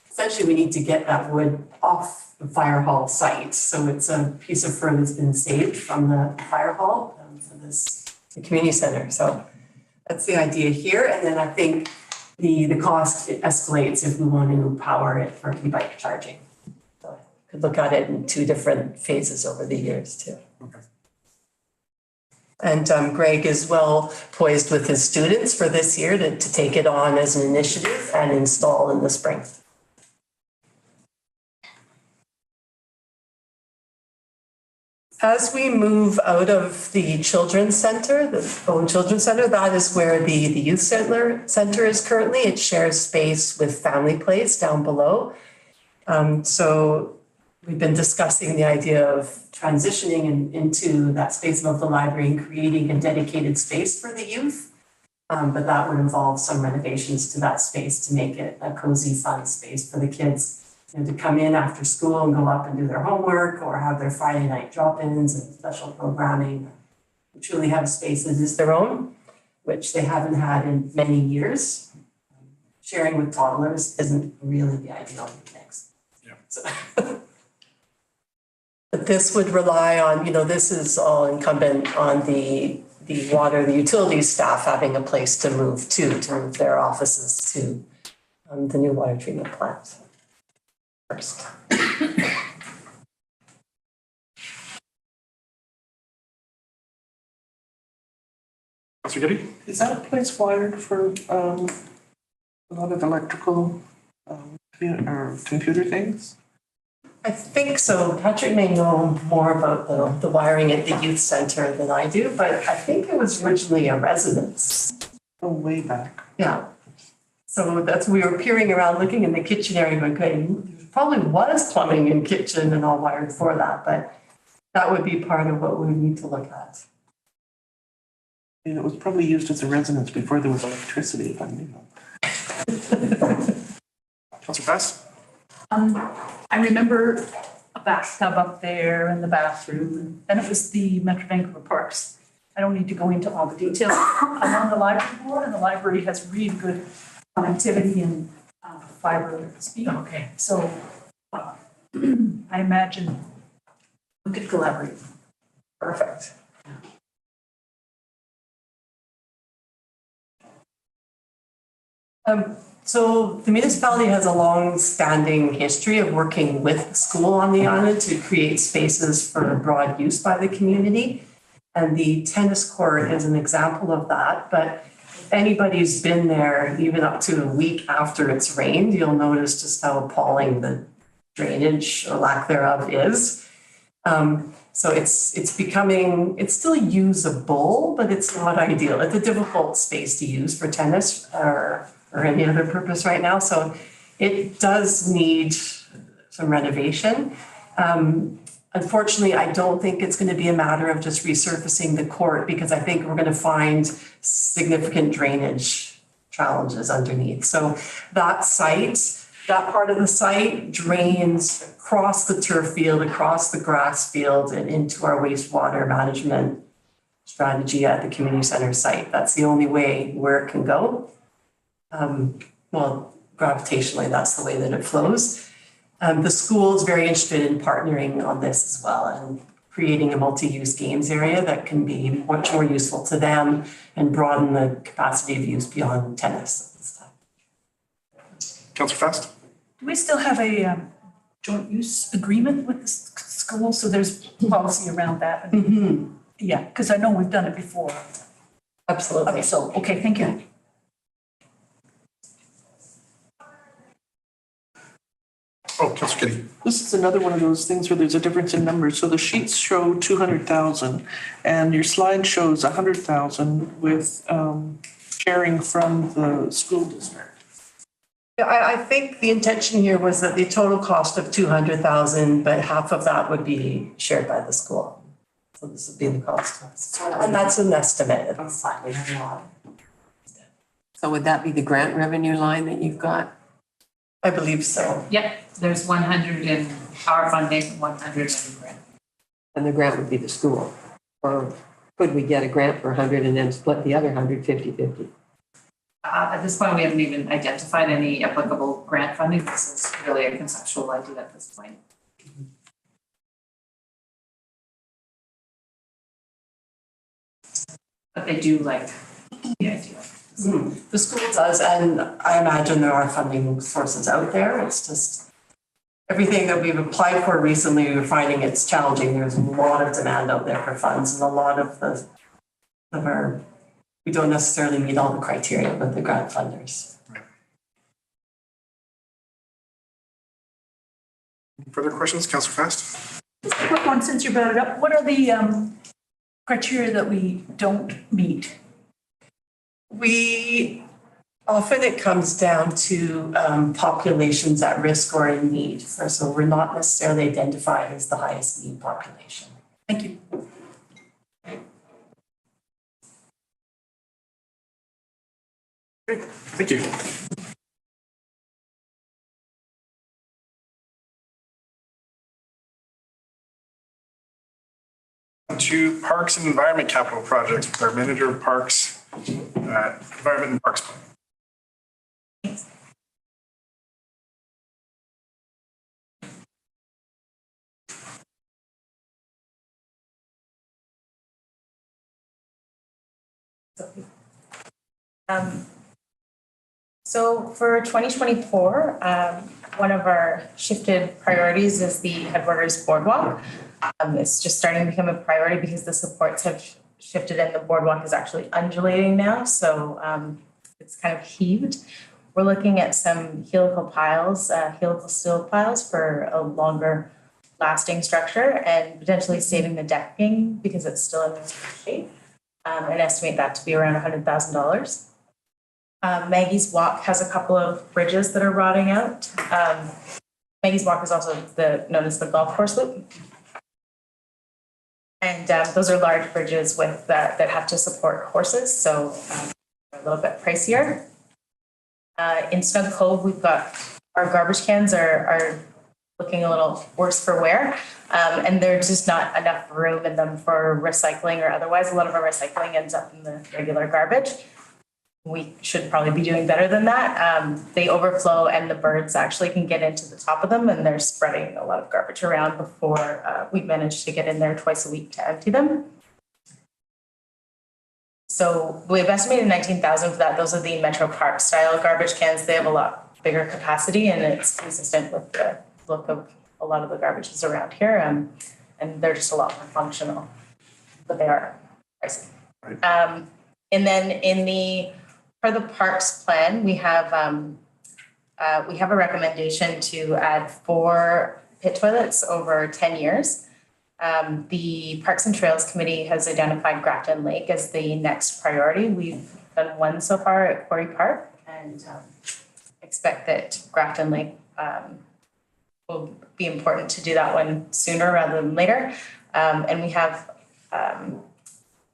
Speaker 9: essentially we need to get that wood off the fire hall site. So it's a piece of fur that's been saved from the fire hall for the community center. So that's the idea here. And then I think the cost escalates if we want to power it for e-bike charging. So could look at it in two different phases over the years too.
Speaker 4: Okay.
Speaker 9: And Greg is well poised with his students for this year to take it on as an initiative and install in the spring. As we move out of the children's center, the Bowen Children's Center, that is where the youth center is currently. It shares space with Family Place down below. So we've been discussing the idea of transitioning into that space above the library and creating a dedicated space for the youth. But that would involve some renovations to that space to make it a cozy, fun space for the kids to come in after school and go up and do their homework or have their Friday night drop-ins and special programming. We truly have a space that is their own, which they haven't had in many years. Sharing with toddlers isn't really the ideal mix.
Speaker 4: Yeah.
Speaker 9: So, but this would rely on, this is all incumbent on the water, the utilities staff having a place to move their offices to the new water treatment plant first.
Speaker 4: Counselor Getty?
Speaker 1: Is that a place wired for a lot of electrical or computer things?
Speaker 9: I think so. Patrick may know more about the wiring at the youth center than I do, but I think it was originally a residence.
Speaker 1: Oh, way back.
Speaker 9: Yeah. So that's, we were peering around, looking in the kitchen area, going, okay, there probably was plumbing and kitchen and all wired for that, but that would be part of what we need to look at.
Speaker 1: And it was probably used as a residence before there was electricity, if I knew.
Speaker 4: Counselor Fast?
Speaker 7: I remember a bathtub up there and the bathroom, and then it was the Metro Vancouver Parks. I don't need to go into all the details. I'm on the library board, and the library has really good connectivity and fiber speed.
Speaker 9: Okay.
Speaker 7: So I imagine we could collaborate.
Speaker 9: Perfect. So the municipality has a long-standing history of working with the school on the island to create spaces for broad use by the community. And the tennis court is an example of that. But if anybody's been there, even up to a week after it's rained, you'll notice just how appalling the drainage or lack thereof is. So it's becoming, it's still usable, but it's not ideal. It's a difficult space to use for tennis or any other purpose right now. So it does need some renovation. Unfortunately, I don't think it's going to be a matter of just resurfacing the court, because I think we're going to find significant drainage challenges underneath. So that site, that part of the site drains across the turf field, across the grass field, and into our wastewater management strategy at the community center site. That's the only way where it can go. Well, gravitationally, that's the way that it flows. The school is very interested in partnering on this as well and creating a multi-use games area that can be much more useful to them and broaden the capacity of use beyond tennis and stuff.
Speaker 4: Counselor Fast?
Speaker 7: Do we still have a joint use agreement with the school? So there's policy around that?
Speaker 9: Mm-hmm.
Speaker 7: Yeah, because I know we've done it before.
Speaker 9: Absolutely.
Speaker 7: So, okay, thank you.
Speaker 4: Oh, Counselor Getty?
Speaker 1: This is another one of those things where there's a difference in numbers. So the sheets show 200,000 and your slide shows 100,000 with sharing from the school district.
Speaker 9: Yeah, I think the intention here was that the total cost of 200,000, but half of that would be shared by the school. So this would be the cost. And that's an estimate. It's slightly a lot.
Speaker 2: So would that be the grant revenue line that you've got?
Speaker 9: I believe so.
Speaker 3: Yep, there's 100 in our funding, 100 in grant.
Speaker 2: And the grant would be the school? Or could we get a grant for 100 and then split the other 100 50-50?
Speaker 3: At this point, we haven't even identified any applicable grant funding. This is really a conceptual idea at this point. But they do like the idea.
Speaker 9: The school does, and I imagine there are funding sources out there. It's just everything that we've applied for recently, we're finding it's challenging. There's a lot of demand out there for funds, and a lot of our, we don't necessarily meet all the criteria with the grant funders.
Speaker 4: Further questions? Counselor Fast?
Speaker 7: Just a quick one, since you brought it up. What are the criteria that we don't meet?
Speaker 9: We often it comes down to populations at risk or in need. So we're not necessarily identified as the highest need population.
Speaker 7: Thank you.
Speaker 4: Great, thank you. To Parks and Environment Capital Projects with our Manager of Parks, Environment and Parks Plan.
Speaker 10: So for 2024, one of our shifted priorities is the Headwaters Boardwalk. It's just starting to become a priority because the supports have shifted and the boardwalk is actually undulating now, so it's kind of heaved. We're looking at some helical piles, helical steel piles for a longer lasting structure and potentially saving the decking because it's still in this shape. And estimate that to be around $100,000. Maggie's Walk has a couple of bridges that are rotting out. Maggie's Walk is also known as the golf course loop. And those are large bridges with that have to support horses, so a little bit pricier. In Snug Cove, we've got our garbage cans are looking a little worse for wear. And there's just not enough room in them for recycling or otherwise. A lot of our recycling ends up in the regular garbage. We should probably be doing better than that. They overflow and the birds actually can get into the top of them and they're spreading a lot of garbage around before we managed to get in there twice a week to empty them. So we've estimated 19,000 for that. Those are the Metro Park style garbage cans. They have a lot bigger capacity and it's consistent with the look of a lot of the garbages around here. And they're just a lot more functional, but they are pricey.
Speaker 4: Right.
Speaker 10: And then for the parks plan, we have a recommendation to add 4 pit toilets over 10 years. The Parks and Trails Committee has identified Grafton Lake as the next priority. We've done 1 so far at Quarry Park and expect that Grafton Lake will be important to do that one sooner rather than later. And we have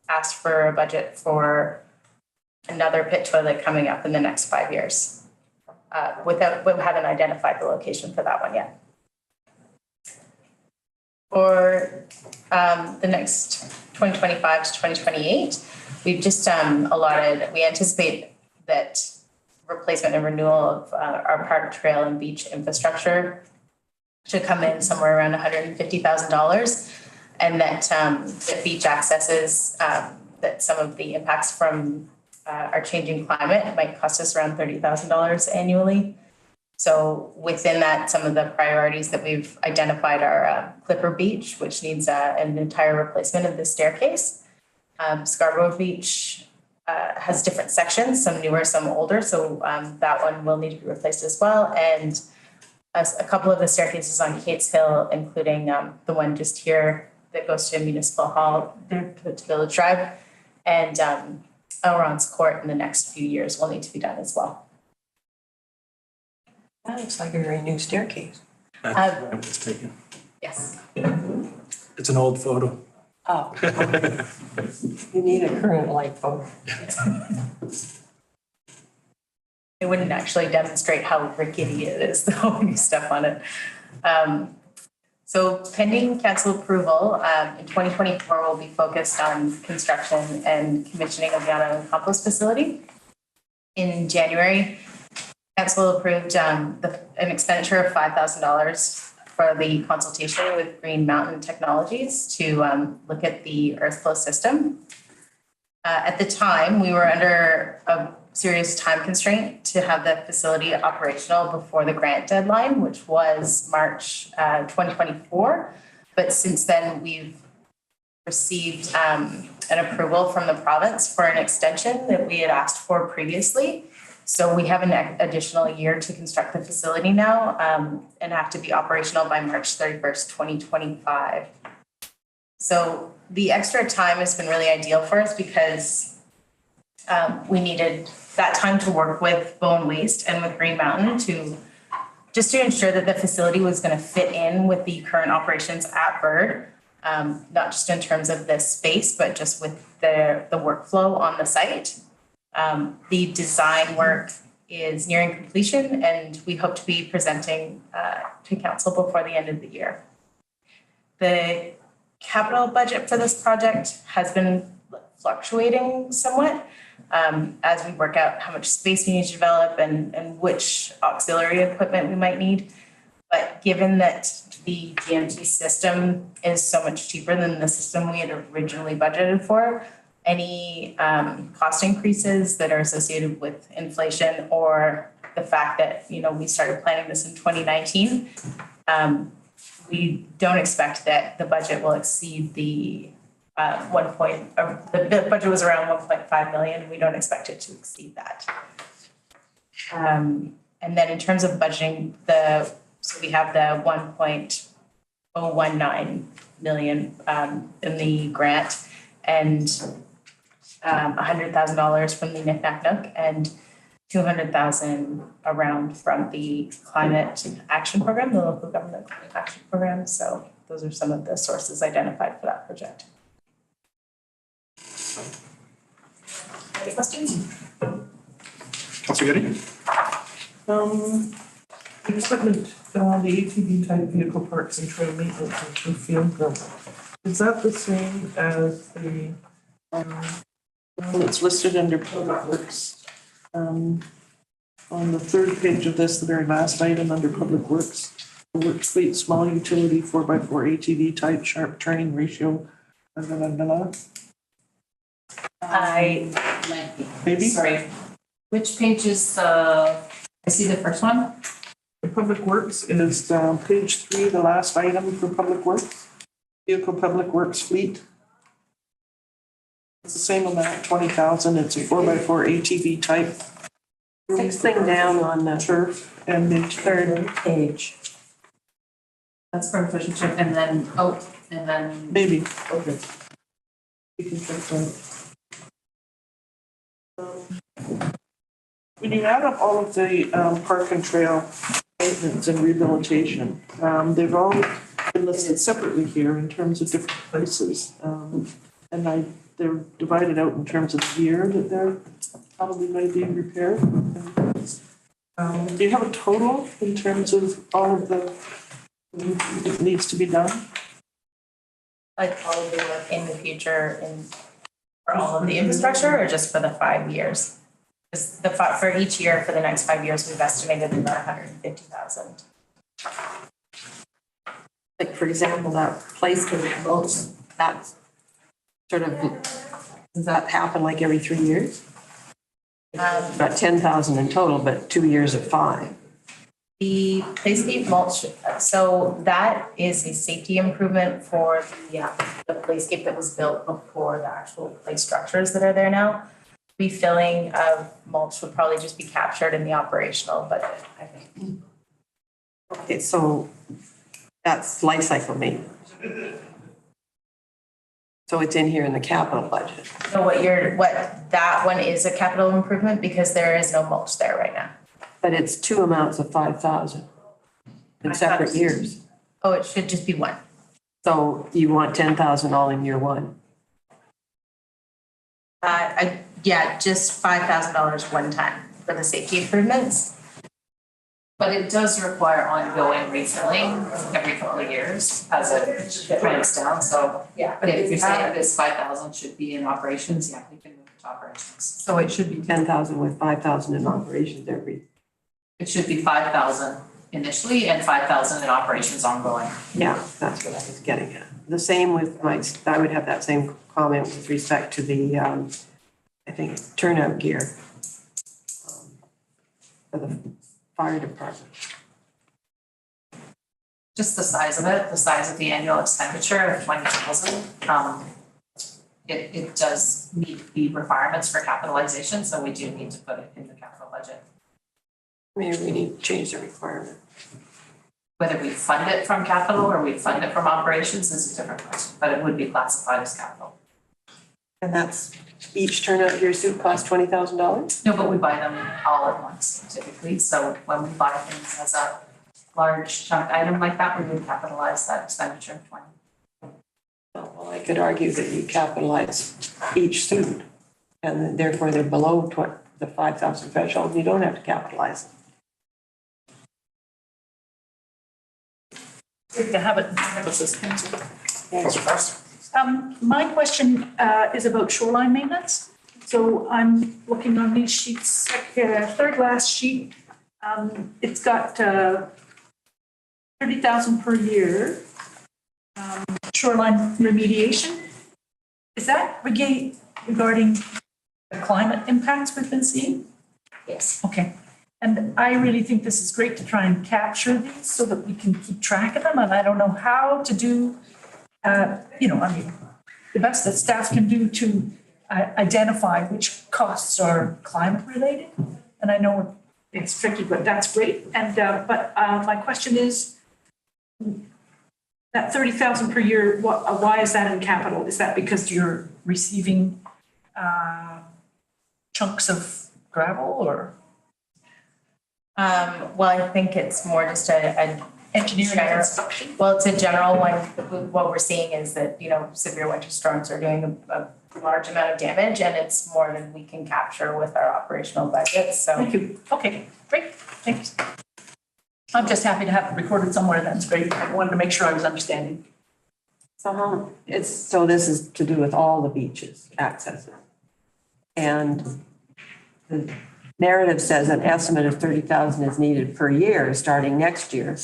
Speaker 10: asked for a budget for another pit toilet coming up in the next 5 years. We haven't identified the location for that one yet. For the next 2025 to 2028, we've just we anticipate that replacement and renewal of our park, trail, and beach infrastructure should come in somewhere around $150,000, and that the beach accesses, that some of the impacts from our changing climate might cost us around $30,000 annually. So within that, some of the priorities that we've identified are Clipper Beach, which needs an entire replacement of the staircase. Scarborough Beach has different sections, some newer, some older, so that one will need to be replaced as well. And a couple of the staircases on Kate's Hill, including the one just here that goes to Municipal Hall, to Village Drive, and Elrond's Court in the next few years will need to be done as well.
Speaker 2: That looks like a very new staircase.
Speaker 5: That was taken.
Speaker 10: Yes.
Speaker 5: It's an old photo.
Speaker 2: Oh. You need a current light photo.
Speaker 10: It wouldn't actually demonstrate how rickety it is though when you step on it. So pending council approval, in 2024, we'll be focused on construction and commissioning of the Island Compost Facility. In January, council approved an expenditure of $5,000 for the consultation with Green Mountain Technologies to look at the earth flow system. At the time, we were under a serious time constraint to have the facility operational before the grant deadline, which was March 2024. But since then, we've received an approval from the province for an extension that we had asked for previously. So we have an additional year to construct the facility now and have to be operational by March 31st, 2025. So the extra time has been really ideal for us because we needed that time to work with Bone Waste and with Green Mountain to ensure that the facility was going to fit in with the current operations at Bird, not just in terms of the space, but just with the workflow on the site. The design work is nearing completion and we hope to be presenting to council before the end of the year. The capital budget for this project has been fluctuating somewhat as we work out how much space we need to develop and which auxiliary equipment we might need. But given that the GMT system is so much cheaper than the system we had originally budgeted for, any cost increases that are associated with inflation or the fact that, we started planning this in 2019, we don't expect that the budget will exceed the the budget was around 1.5 million. We don't expect it to exceed that. And then in terms of budgeting, so we have the 1.019 million in the grant and $100,000 from the Knick-Knack Nook and 200,000 around from the Climate Action Program, the local government climate action program. So those are some of the sources identified for that project. Any questions?
Speaker 4: Councilor Getty?
Speaker 1: Equipment, the ATV type vehicle parks and trail maintenance and true field growth. Is that the same as the, one that's listed under public works? On the third page of this, the very last item under public works, the works fleet, small utility, 4x4 ATV type, sharp turning ratio, blah, blah, blah, blah. Maybe?
Speaker 3: Sorry, which page is, I see the first one?
Speaker 1: The public works is page 3, the last item for public works. Vehicle public works fleet. It's the same amount, 20,000. It's a 4x4 ATV type.
Speaker 2: Next thing down on the
Speaker 1: Turf and the
Speaker 2: third page.
Speaker 3: That's for efficient chip, and then, and then.
Speaker 1: maybe, okay. We can check that. When you add up all of the park and trail maintenance and rehabilitation, they've all been listed separately here in terms of different places. And they're divided out in terms of the year that they're probably going to be repaired. Do you have a total in terms of all of the that needs to be done?
Speaker 10: Like all of the work in the future for all of the infrastructure or just for the 5 years? Because for each year for the next 5 years, we've estimated about 150,000.
Speaker 2: Like, for example, that place for the boats, that's sort of, does that happen like every 3 years? About 10,000 in total, but 2 years of 5.
Speaker 10: The playscape mulch, so that is a safety improvement for the playscape that was built before the actual play structures that are there now. Refilling of mulch would probably just be captured in the operational budget, I think.
Speaker 2: Okay, so that's life cycle maintenance. So it's in here in the capital budget.
Speaker 10: So that one is a capital improvement because there is no mulch there right now.
Speaker 2: But it's two amounts of 5,000 in separate years.
Speaker 10: Oh, it should just be one.
Speaker 2: So you want 10,000 all in year one?
Speaker 10: Just $5,000 one time for the safety improvements.
Speaker 3: But it does require ongoing refilling every couple of years as it ramps down, so.
Speaker 10: Yeah.
Speaker 3: But if you're saying this 5,000 should be in operations, yeah, we can move it to operations.
Speaker 2: So it should be 10,000 with 5,000 in operations every.
Speaker 3: It should be 5,000 initially and 5,000 in operations ongoing.
Speaker 2: Yeah, that's what I was getting at. The same with I would have that same comment with respect to the, I think, turnout gear for the fire department.
Speaker 3: Just the size of it, the size of the annual expenditure of 20,000. It does meet the requirements for capitalization, so we do need to put it in the capital budget.
Speaker 2: Maybe we need to change the requirement.
Speaker 3: Whether we fund it from capital or we fund it from operations is a different question, but it would be classified as capital.
Speaker 2: And that's, each turnout gear suit costs $20,000?
Speaker 3: No, but we buy them all at once typically, so when we buy things as a large chunk item like that, we would capitalize that expenditure of 20.
Speaker 2: Well, I could argue that you capitalize each suit and therefore they're below the 5,000 threshold, you don't have to capitalize them.
Speaker 7: Good to have it in front of us as council.
Speaker 4: Councilor Frost?
Speaker 7: My question is about shoreline maintenance. So I'm looking on these sheets, third last sheet. It's got 30,000 per year. Shoreline remediation. Is that regarding the climate impacts we've been seeing?
Speaker 10: Yes.
Speaker 7: Okay. And I really think this is great to try and capture these so that we can keep track of them. And I don't know how to do, the best that staff can do to identify which costs are climate related. And I know it's tricky, but that's great. And, my question is, that 30,000 per year, why is that in capital? Is that because you're receiving chunks of gravel or?
Speaker 10: Well, I think it's more just a
Speaker 7: Engineering and
Speaker 10: general-
Speaker 7: construction?
Speaker 10: Well, it's a general one. What we're seeing is that, severe winter storms are doing a large amount of damage, and it's more than we can capture with our operational budget, so.
Speaker 7: Thank you. Okay, great, thanks. I'm just happy to have it recorded somewhere, that's great. I wanted to make sure I was understanding.
Speaker 2: So this is to do with all the beaches accesses. And the narrative says an estimate of 30,000 is needed per year, starting next year.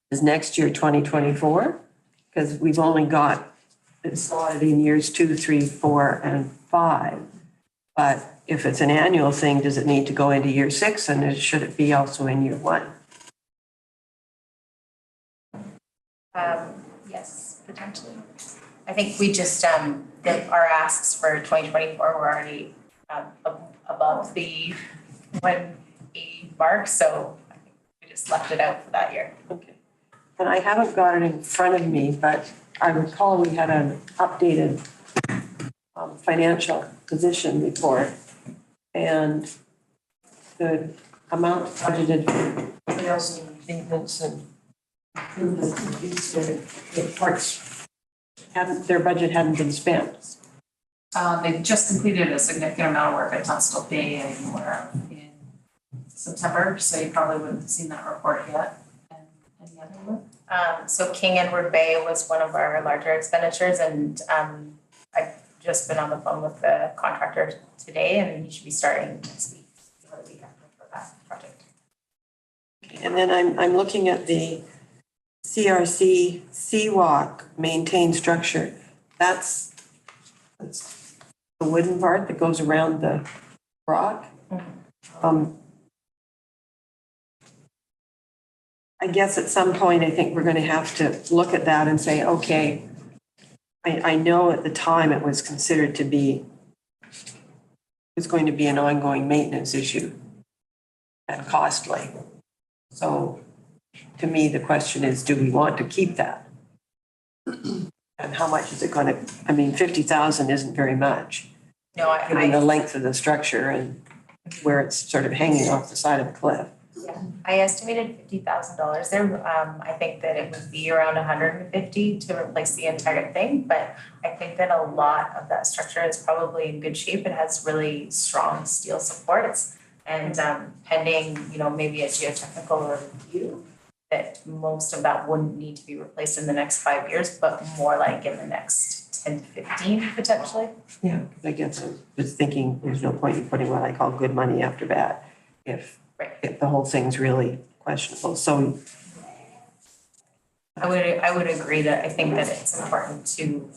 Speaker 2: Is next year 2024? Because we've only got it slotted in years 2, 3, 4, and 5. But if it's an annual thing, does it need to go into year 6, and should it be also in year 1?
Speaker 10: Yes, potentially. I think we just, our asks for 2024 were already above the 180 mark, so I think we just left it out for that year.
Speaker 2: Okay. And I haven't got it in front of me, but I recall we had an updated financial position report. And the amount budgeted for sales and maintenance and improvements, the parts their budget hadn't been spent.
Speaker 3: They just completed a significant amount of work at Tunstall Bay anywhere in September, so you probably wouldn't have seen that report yet. And any other one?
Speaker 10: So King Edward Bay was one of our larger expenditures, and I've just been on the phone with the contractor today, and he should be starting next week, or the week after for that project.
Speaker 2: And then I'm looking at the CRC Seawalk maintained structure. That's the wooden part that goes around the rock. I guess at some point, I think we're going to have to look at that and say, okay, I know at the time it was considered to be, it's going to be an ongoing maintenance issue and costly. So to me, the question is, do we want to keep that? And how much is it going to, 50,000 isn't very much,
Speaker 10: No,
Speaker 2: given the length of the structure and where it's sort of hanging off the side of a cliff.
Speaker 10: I estimated $50,000 there. I think that it would be around 150 to replace the entire thing, but I think that a lot of that structure is probably in good shape. It has really strong steel supports, and pending, maybe a geotechnical review, that most of that wouldn't need to be replaced in the next 5 years, but more like in the next 10 to 15 potentially.
Speaker 2: Yeah, I guess I'm just thinking there's no point in putting what I call good money after bad if the whole thing's really questionable. So
Speaker 10: I would agree that I think that it's important to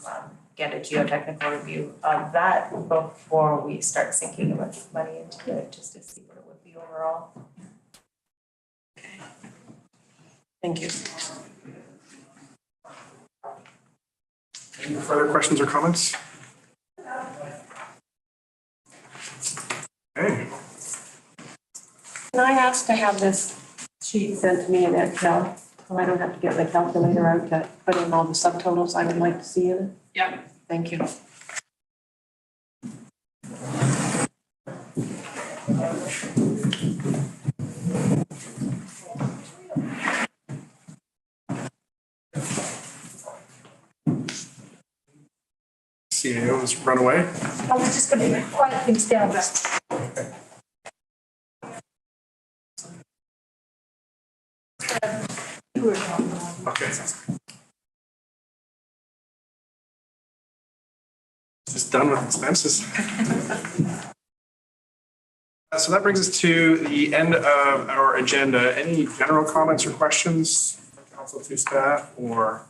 Speaker 10: get a geotechnical review of that before we start sinking much money into it, just to see what it would be overall.
Speaker 2: thank you.
Speaker 4: Any further questions or comments? Okay.
Speaker 2: Can I ask to have this sheet sent to me in Excel, so I don't have to get my calculator out to put in all the subtotals I would like to see in it?
Speaker 7: Yeah.
Speaker 2: Thank you.
Speaker 4: CAO has run away.
Speaker 7: I was just going to quiet things down.
Speaker 4: Okay. Just done with expenses. So that brings us to the end of our agenda. Any general comments or questions from council to staff, or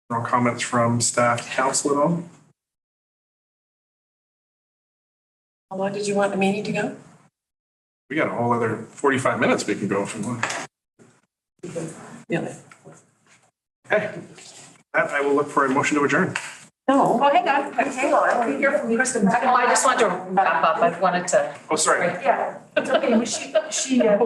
Speaker 4: general comments from staff to council at all?
Speaker 2: How long did you want the meeting to go?
Speaker 4: We got a whole other 45 minutes we can go if we want.
Speaker 2: Really?
Speaker 4: Okay. That I will look for a motion to adjourn.
Speaker 2: No.
Speaker 7: Oh, hang on, I can hear from Kristen.
Speaker 3: No, I just wanted to wrap up. I wanted to.
Speaker 4: Oh, sorry.
Speaker 7: Yeah, it's okay, she,
Speaker 4: I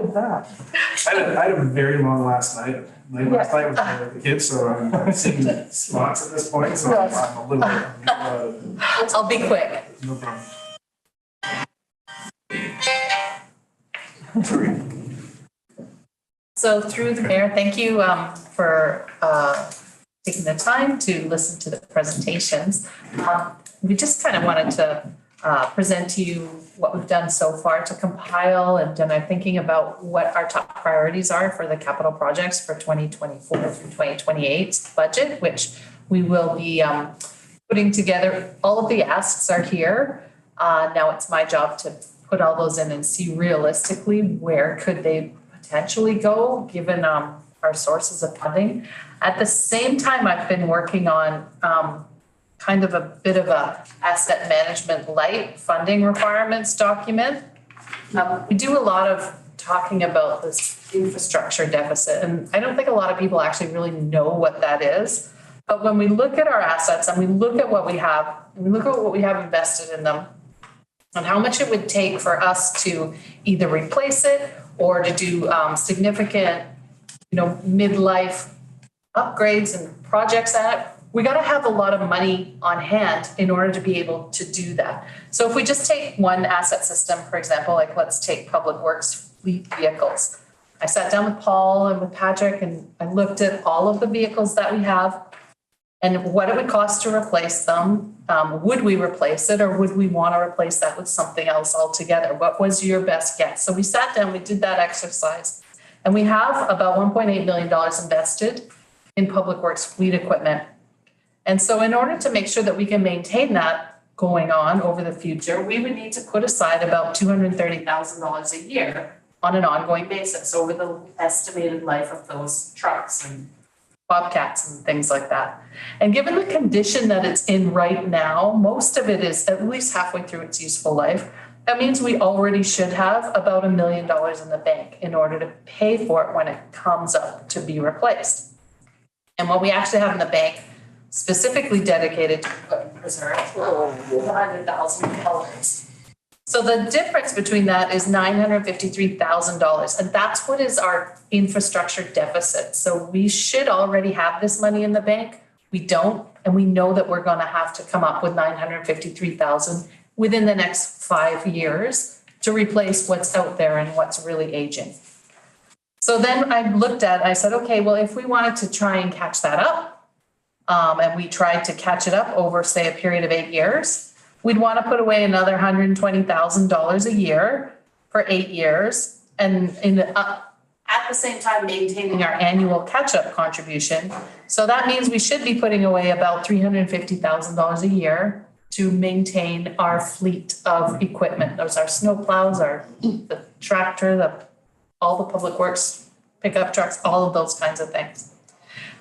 Speaker 4: had a very long last night. Last night was with the kids, so I'm seeing spots at this point, so I'm a little.
Speaker 3: I'll be quick.
Speaker 4: No problem.
Speaker 3: So through the mayor, thank you for taking the time to listen to the presentations. We just kind of wanted to present to you what we've done so far to compile and then I'm thinking about what our top priorities are for the capital projects for 2024 through 2028 budget, which we will be putting together. All of the asks are here. Now it's my job to put all those in and see realistically where could they potentially go, given our sources of funding. At the same time, I've been working on kind of a bit of a asset management light funding requirements document. We do a lot of talking about this infrastructure deficit, and I don't think a lot of people actually really know what that is. But when we look at our assets and we look at what we have, we look at what we have invested in them, and how much it would take for us to either replace it or to do significant, midlife upgrades and projects at it, we got to have a lot of money on hand in order to be able to do that. So if we just take one asset system, for example, like let's take Public Works fleet vehicles. I sat down with Paul and with Patrick and I looked at all of the vehicles that we have and what it would cost to replace them. Would we replace it or would we want to replace that with something else altogether? What was your best guess? So we sat down, we did that exercise, and we have about $1.8 million invested in Public Works fleet equipment. And so in order to make sure that we can maintain that going on over the future, we would need to put aside about $230,000 a year on an ongoing basis over the estimated life of those trucks and Bobcats and things like that. And given the condition that it's in right now, most of it is at least halfway through its useful life. That means we already should have about $1 million in the bank in order to pay for it when it comes up to be replaced. And what we actually have in the bank specifically dedicated to equipment reserve, $100,000. So the difference between that is $953,000, and that's what is our infrastructure deficit. So we should already have this money in the bank. We don't, and we know that we're going to have to come up with $953,000 within the next 5 years to replace what's out there and what's really aging. So then I said, okay, well, if we wanted to try and catch that up, and we tried to catch it up over, say, a period of 8 years, we'd want to put away another $120,000 a year for 8 years, and at the same time maintaining our annual catch-up contribution. So that means we should be putting away about $350,000 a year to maintain our fleet of equipment. Those are snow plows, the tractor, all the Public Works pickup trucks, all of those kinds of things.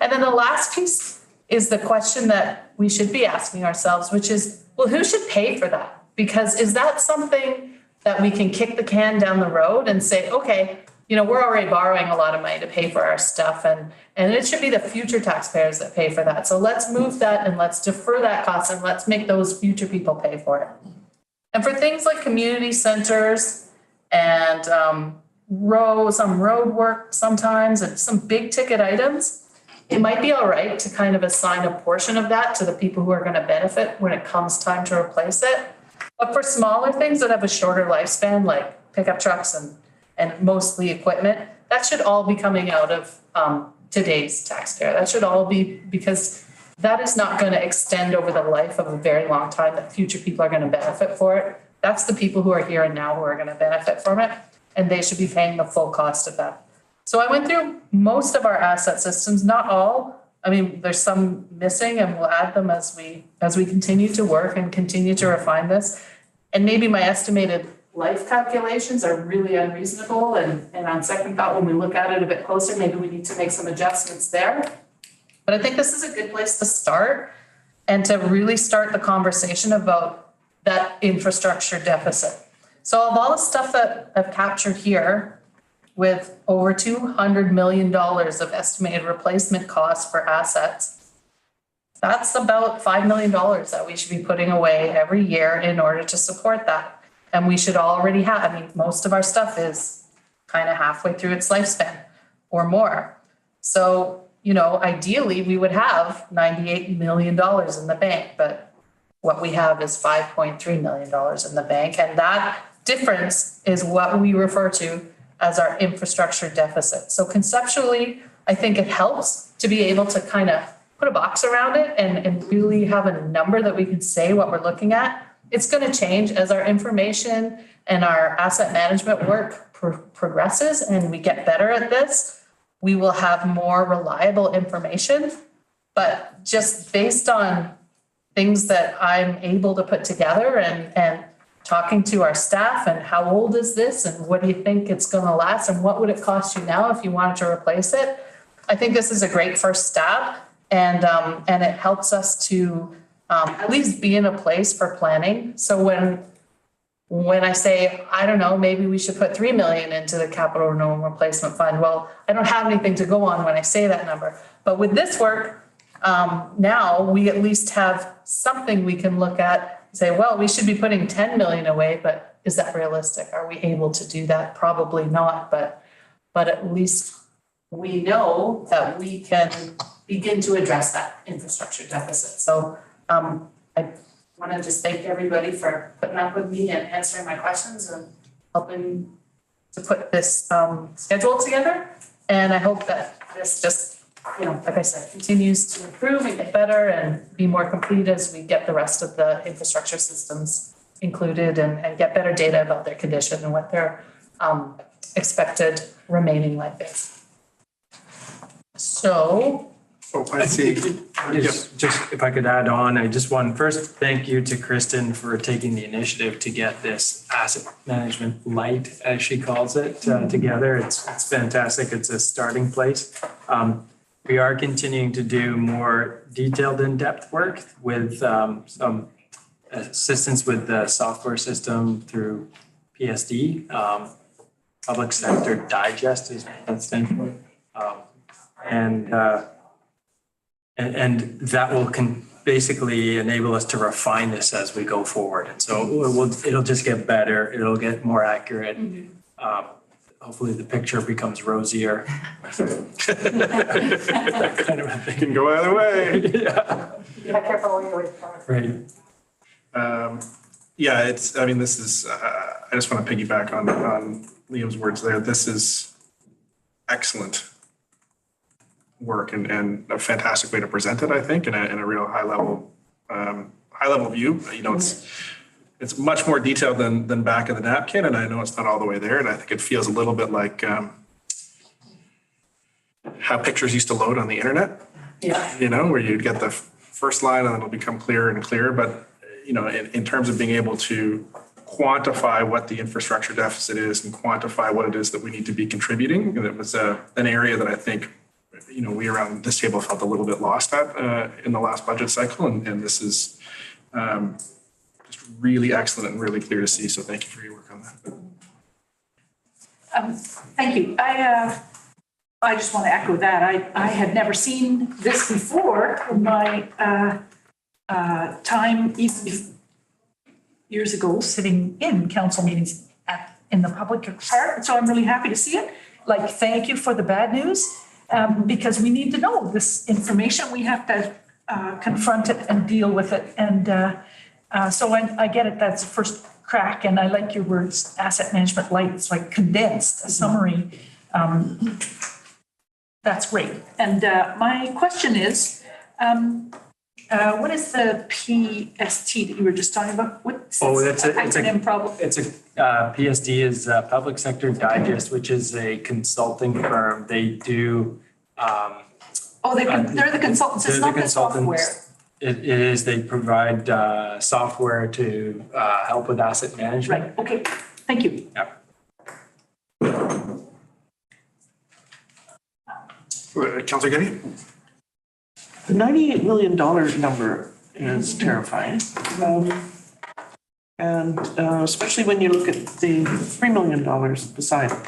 Speaker 3: And then the last piece is the question that we should be asking ourselves, which is, well, who should pay for that? Because is that something that we can kick the can down the road and say, okay, we're already borrowing a lot of money to pay for our stuff and it should be the future taxpayers that pay for that. So let's move that and let's defer that cost and let's make those future people pay for it. And for things like community centers and some road work sometimes and some big ticket items, it might be all right to kind of assign a portion of that to the people who are going to benefit when it comes time to replace it. But for smaller things that have a shorter lifespan, like pickup trucks and mostly equipment, that should all be coming out of today's taxpayer. That should all be, because that is not going to extend over the life of a very long time that future people are going to benefit for it. That's the people who are here and now who are going to benefit from it, and they should be paying the full cost of that. So I went through most of our asset systems, not all. I mean, there's some missing and we'll add them as we continue to work and continue to refine this. And maybe my estimated life calculations are really unreasonable. And on second thought, when we look at it a bit closer, maybe we need to make some adjustments there. But I think this is a good place to start and to really start the conversation about that infrastructure deficit. So of all the stuff that I've captured here, with over $200 million of estimated replacement costs for assets, That's about $5 million that we should be putting away every year in order to support that. And we should already have, I mean, most of our stuff is kind of halfway through its lifespan or more. So, ideally, we would have $98 million in the bank, but what we have is $5.3 million in the bank. And that difference is what we refer to as our infrastructure deficit. So conceptually, I think it helps to be able to kind of put a box around it and really have a number that we can say what we're looking at. It's going to change as our information and our asset management work progresses and we get better at this. We will have more reliable information, but just based on things that I'm able to put together and talking to our staff and how old is this and what do you think it's going to last and what would it cost you now if you wanted to replace it? I think this is a great first stab and it helps us to at least be in a place for planning. So when I say, I don't know, maybe we should put 3 million into the capital renewal and replacement fund. Well, I don't have anything to go on when I say that number. But with this work, now we at least have something we can look at, say, well, we should be putting 10 million away, but is that realistic? Are we able to do that? Probably not, but at least we know that we can begin to address that infrastructure deficit. So I want to just thank everybody for putting up with me and answering my questions and helping to put this schedule together. And I hope that this just, like I said, continues to improve and get better and be more complete as we get the rest of the infrastructure systems included and get better data about their condition and what their expected remaining life is. So.
Speaker 4: Oh, I see.
Speaker 5: Just if I could add on, I just want first thank you to Kristen for taking the initiative to get this asset management light, as she calls it, together. It's fantastic. It's a starting place. We are continuing to do more detailed in-depth work with some assistance with the software system through PSD. Public Sector Digest is what that stands for. And that will basically enable us to refine this as we go forward. And so it'll just get better. It'll get more accurate. Hopefully the picture becomes rosier. That kind of a thing.
Speaker 4: Can go either way.
Speaker 5: Yeah.
Speaker 2: Be careful when you're with
Speaker 5: Right.
Speaker 4: Yeah, this is, I just want to piggyback on Liam's words there. This is excellent work and a fantastic way to present it, I think, in a real high level view. It's much more detailed than back of the napkin, and I know it's not all the way there, and I think it feels a little bit like how pictures used to load on the internet.
Speaker 2: Yeah.
Speaker 4: Where you'd get the first line and then it'll become clearer and clearer. But, in terms of being able to quantify what the infrastructure deficit is and quantify what it is that we need to be contributing, and it was an area that I think we around this table felt a little bit lost at in the last budget cycle, and this is just really excellent and really clear to see. So thank you for your work on that.
Speaker 7: Thank you. I just want to echo that. I had never seen this before in my time, even years ago, sitting in council meetings in the public part. So I'm really happy to see it. Thank you for the bad news. Because we need to know this information. We have to confront it and deal with it. And so I get it. That's the first crack. And I like your words, asset management light. It's like condensed, a summary. That's great. And my question is, what is the PST that you were just talking about? What's acronym problem?
Speaker 5: PSD is Public Sector Digest, which is a consulting firm. They do.
Speaker 7: They're the consultants. It's not the software.
Speaker 5: It is. They provide software to help with asset management.
Speaker 7: Right. Okay. Thank you.
Speaker 5: Yeah.
Speaker 4: Councilor Getty?
Speaker 1: The $98 million number is terrifying. And especially when you look at the $3 million beside it,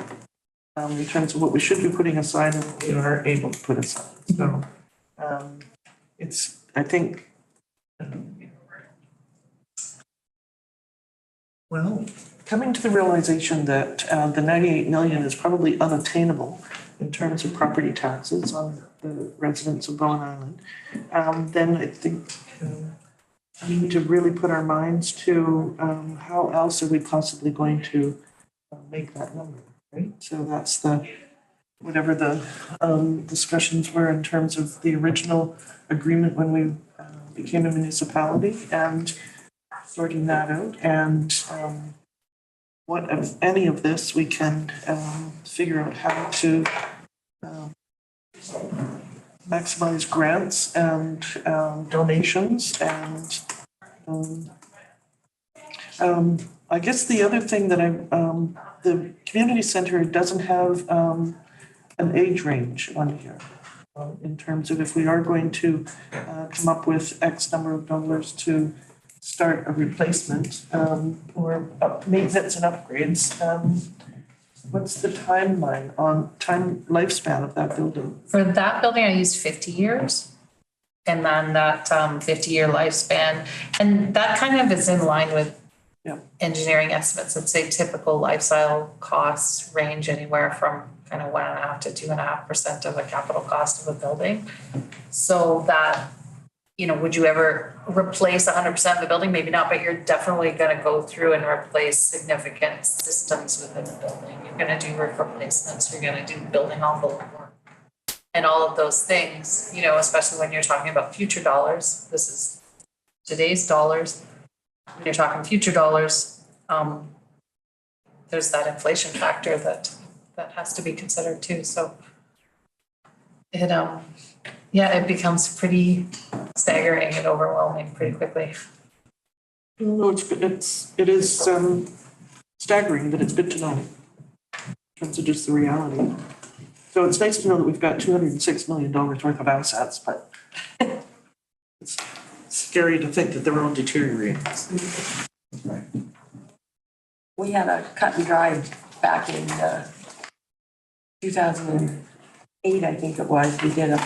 Speaker 1: in terms of what we should be putting aside and what we are able to put aside. So it's I think, well, coming to the realization that the 98 million is probably unattainable in terms of property taxes on the residents of Bowen Island, then I think we need to really put our minds to how else are we possibly going to make that number, right? So that's whatever the discussions were in terms of the original agreement when we became a municipality and sorting that out, and what of any of this we can figure out how to maximize grants and donations and I guess the other thing that the community center doesn't have an age range on here in terms of if we are going to come up with X number of dollars to start a replacement or maintenance and upgrades. What's the timeline on lifespan of that building?
Speaker 3: For that building, I used 50 years. And then that 50-year lifespan, and that kind of is in line with engineering estimates that say typical lifestyle costs range anywhere from kind of 1.5% to 2.5% of the capital cost of a building. So that, would you ever replace 100% of the building? Maybe not, but you're definitely going to go through and replace significant systems within the building. You're going to do roof replacements, you're going to do building envelope work. And all of those things, especially when you're talking about future dollars, this is today's dollars. When you're talking future dollars, there's that inflation factor that has to be considered too. So it becomes pretty staggering and overwhelming pretty quickly.
Speaker 1: No, it is staggering, but it's good to know in terms of just the reality. So it's nice to know that we've got $206 million worth of assets, but it's scary to think that they're all deteriorating.
Speaker 2: We had a cut and dried back in 2008, I think it was. We did a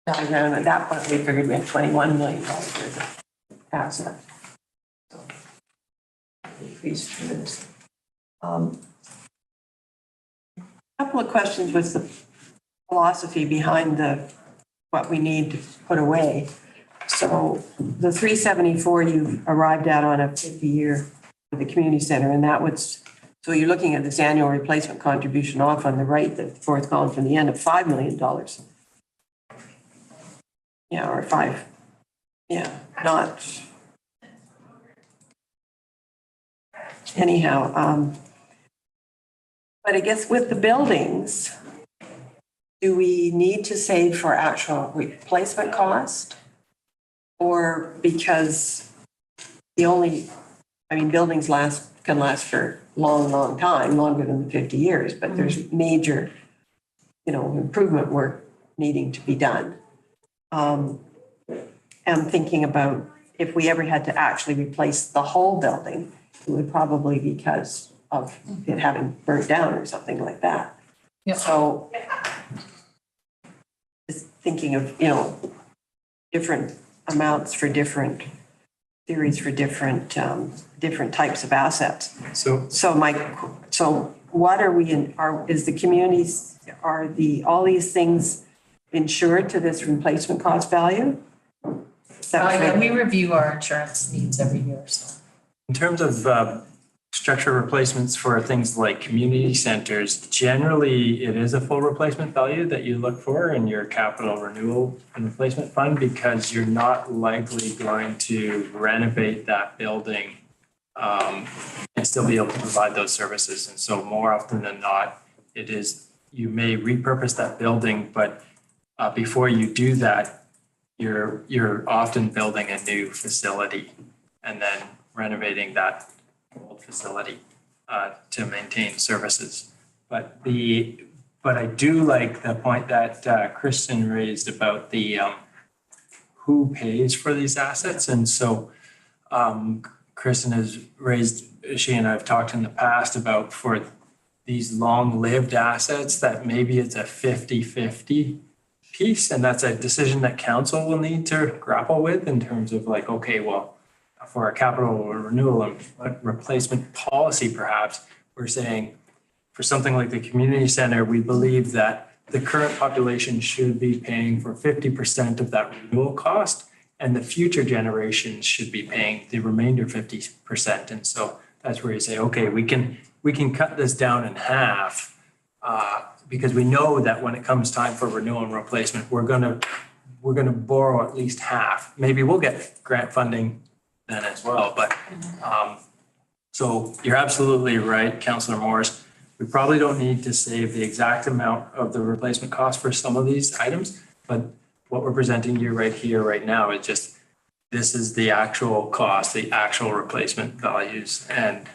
Speaker 2: diagram. At that point, we figured we had $21 million worth of assets. So increased tremendously. Couple of questions with the philosophy behind what we need to put away. So the 374 you arrived at on a 50-year for the community center, and so you're looking at this annual replacement contribution off on the right, the fourth column from the end of $5 million. Yeah, or five. Yeah, not. Anyhow, but I guess with the buildings, do we need to save for actual replacement cost? Or because buildings can last for a long time, longer than the 50 years, but there's major, improvement work needing to be done. I'm thinking about if we ever had to actually replace the whole building, it would probably be because of it having burnt down or something like that.
Speaker 3: Yep.
Speaker 2: So just thinking of, different amounts for different theories for different types of assets. So what are we is the communities, all these things insured to this replacement cost value?
Speaker 3: We review our insurance needs every year, so.
Speaker 5: In terms of structure replacements for things like community centers, generally it is a full replacement value that you look for in your capital renewal and replacement fund, because you're not likely going to renovate that building and still be able to provide those services. And so more often than not, you may repurpose that building, but before you do that, you're often building a new facility and then renovating that old facility to maintain services. But I do like the point that Kristen raised about the who pays for these assets. And so Kristen has raised, she and I have talked in the past about for these long-lived assets that maybe it's a 50-50 piece, and that's a decision that council will need to grapple with in terms of like, okay, well, for our capital renewal and replacement policy, perhaps, we're saying for something like the community center, we believe that the current population should be paying for 50% of that renewal cost, and the future generations should be paying the remainder 50%. And so that's where you say, okay, we can cut this down in half, because we know that when it comes time for renewal and replacement, we're gonna borrow at least half. Maybe we'll get grant funding then as well, but so you're absolutely right, Councillor Morris. We probably don't need to save the exact amount of the replacement cost for some of these items, but what we're presenting you right here, right now, is just, this is the actual cost, the actual replacement values, and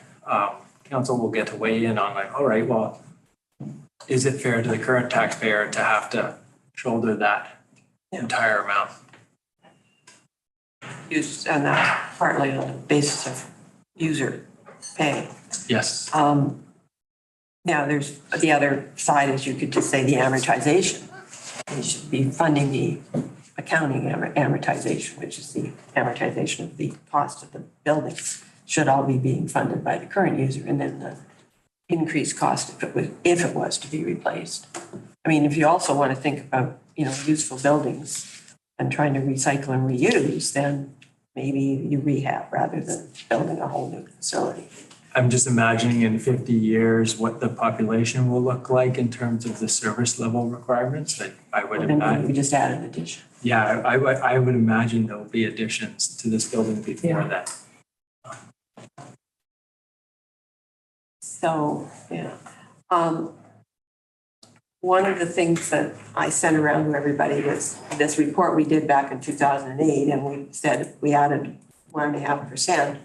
Speaker 5: council will get to weigh in on like, all right, well, is it fair to the current taxpayer to have to shoulder that entire amount?
Speaker 2: Used, and that's partly on the basis of user pay.
Speaker 5: Yes.
Speaker 2: Now, there's the other side is you could just say the amortization. We should be funding the accounting amortization, which is the amortization of the cost of the building, should all be being funded by the current user, and then the increased cost if it was to be replaced. I mean, if you also want to think about, useful buildings and trying to recycle and reuse, then maybe you rehab rather than building a whole new facility.
Speaker 5: I'm just imagining in 50 years what the population will look like in terms of the service level requirements. I would
Speaker 2: Then
Speaker 5: imagine.
Speaker 2: we just add an addition.
Speaker 5: Yeah, I would imagine there'll be additions to this building before that.
Speaker 2: So, yeah. One of the things that I sent around to everybody was this report we did back in 2008, and we said we added 1.5%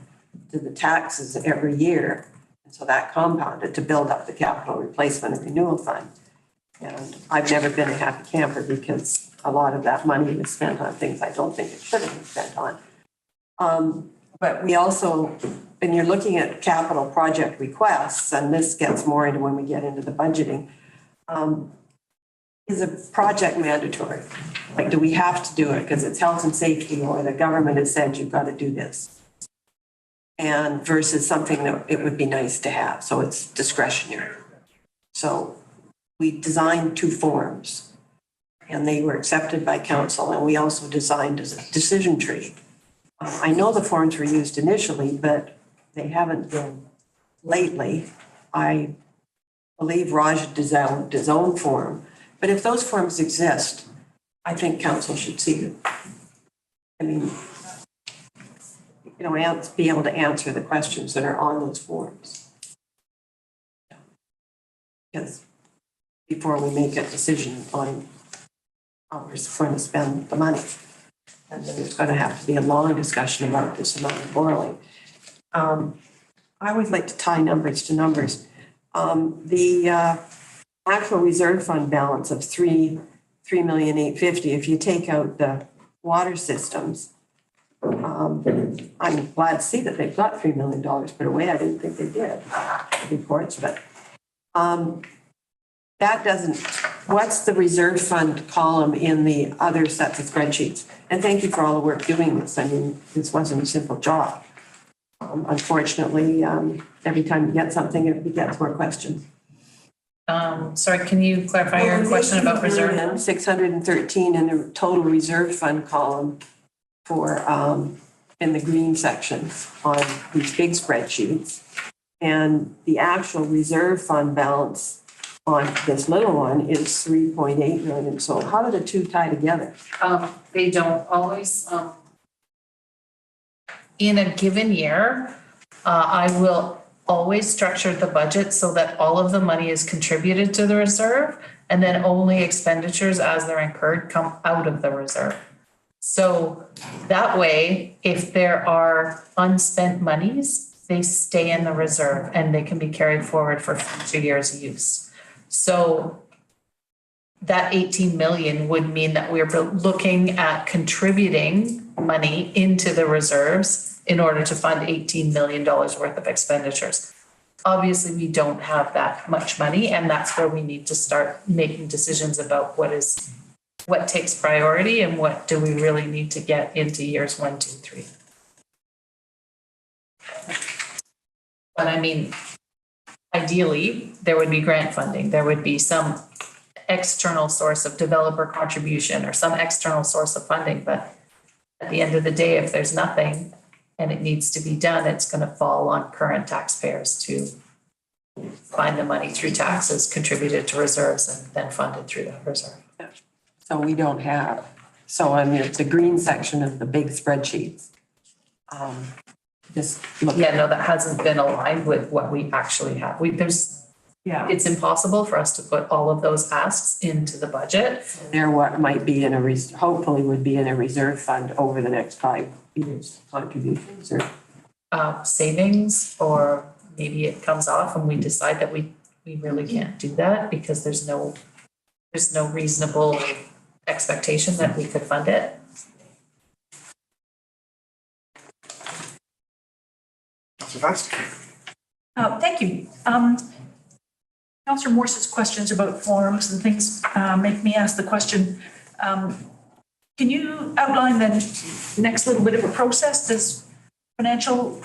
Speaker 2: to the taxes every year. And so that compounded to build up the capital replacement and renewal fund. And I've never been a happy camper because a lot of that money was spent on things I don't think it should have been spent on. But we also, when you're looking at capital project requests, and this gets more into when we get into the budgeting, is a project mandatory? Like, do we have to do it because it's health and safety, or the government has said you've got to do this? And versus something that it would be nice to have, so it's discretionary. So we designed 2 forms, and they were accepted by council, and we also designed a decision tree. I know the forms were used initially, but they haven't been lately. I believe Raj designed his own form, but if those forms exist, I think council should see them. I mean, be able to answer the questions that are on those forms. Because before we make a decision on how we're going to spend the money. And then there's going to have to be a long discussion about this amount of borrowing. I always like to tie numbers to numbers. The actual reserve fund balance of $3,850,000, if you take out the water systems, I'm glad to see that they've got $3 million put away. I didn't think they did, reports, but that doesn't, what's the reserve fund column in the other sets of spreadsheets? And thank you for all the work doing this. I mean, this wasn't a simple job. Unfortunately, every time you get something, it begets more questions.
Speaker 3: Sorry, can you clarify your question about reserve?
Speaker 2: 613 in the total reserve fund column for, in the green section on these big spreadsheets. And the actual reserve fund balance on this little one is 3.8 million. So how do the two tie together?
Speaker 3: They don't always, in a given year, I will always structure the budget so that all of the money is contributed to the reserve, and then only expenditures as they're incurred come out of the reserve. So that way, if there are unspent monies, they stay in the reserve and they can be carried forward for future years' use. So that 18 million would mean that we're looking at contributing money into the reserves in order to fund $18 million worth of expenditures. Obviously, we don't have that much money, and that's where we need to start making decisions about what is what takes priority and what do we really need to get into years 1, 2, 3. But I mean, ideally, there would be grant funding, there would be some external source of developer contribution or some external source of funding, but at the end of the day, if there's nothing and it needs to be done, it's gonna fall on current taxpayers to find the money through taxes contributed to reserves and then funded through that reserve.
Speaker 2: So we don't have, so I mean, it's the green section of the big spreadsheets. Just look.
Speaker 3: Yeah, no, that hasn't been aligned with what we actually have.
Speaker 2: Yeah.
Speaker 3: It's impossible for us to put all of those asks into the budget.
Speaker 2: They're what might be in a, hopefully would be in a reserve fund over the next 5 years, contributions or.
Speaker 3: Savings, or maybe it comes off and we decide that we really can't do that because there's no reasonable expectation that we could fund it.
Speaker 4: So fast.
Speaker 7: Thank you. Councillor Morse's questions about forms and things make me ask the question, can you outline the next little bit of a process? Does Financial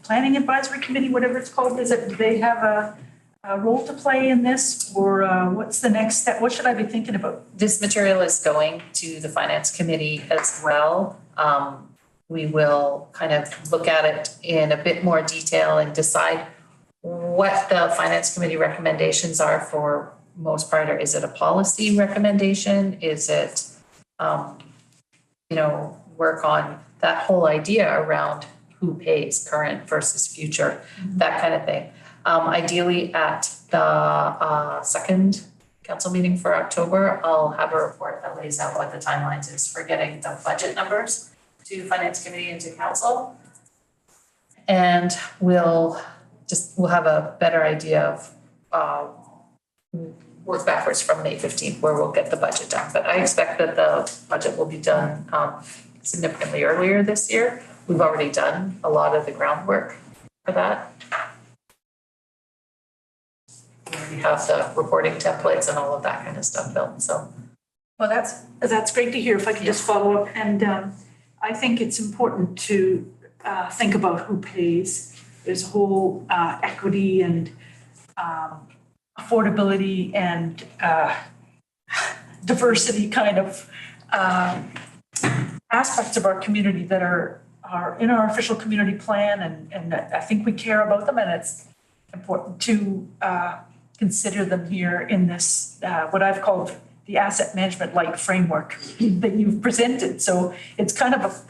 Speaker 7: Planning Advisory Committee, whatever it's called, do they have a role to play in this? Or what's the next step? What should I be thinking about?
Speaker 3: This material is going to the Finance Committee as well. We will kind of look at it in a bit more detail and decide what the Finance Committee recommendations are for most part, or is it a policy recommendation? Is it, work on that whole idea around who pays current versus future, that kind of thing. Ideally at the second council meeting for October, I'll have a report that lays out what the timelines is for getting the budget numbers to Finance Committee and to council. And we'll have a better idea of work backwards from May 15th where we'll get the budget done. But I expect that the budget will be done significantly earlier this year. We've already done a lot of the groundwork for that. We already have the reporting templates and all of that kind of stuff built, so.
Speaker 7: Well, that's great to hear. If I could just follow up, and I think it's important to think about who pays. There's a whole equity and affordability and diversity kind of aspects of our community that are in our official community plan, and I think we care about them, and it's important to consider them here in this what I've called the asset management light framework that you've presented. So it's kind of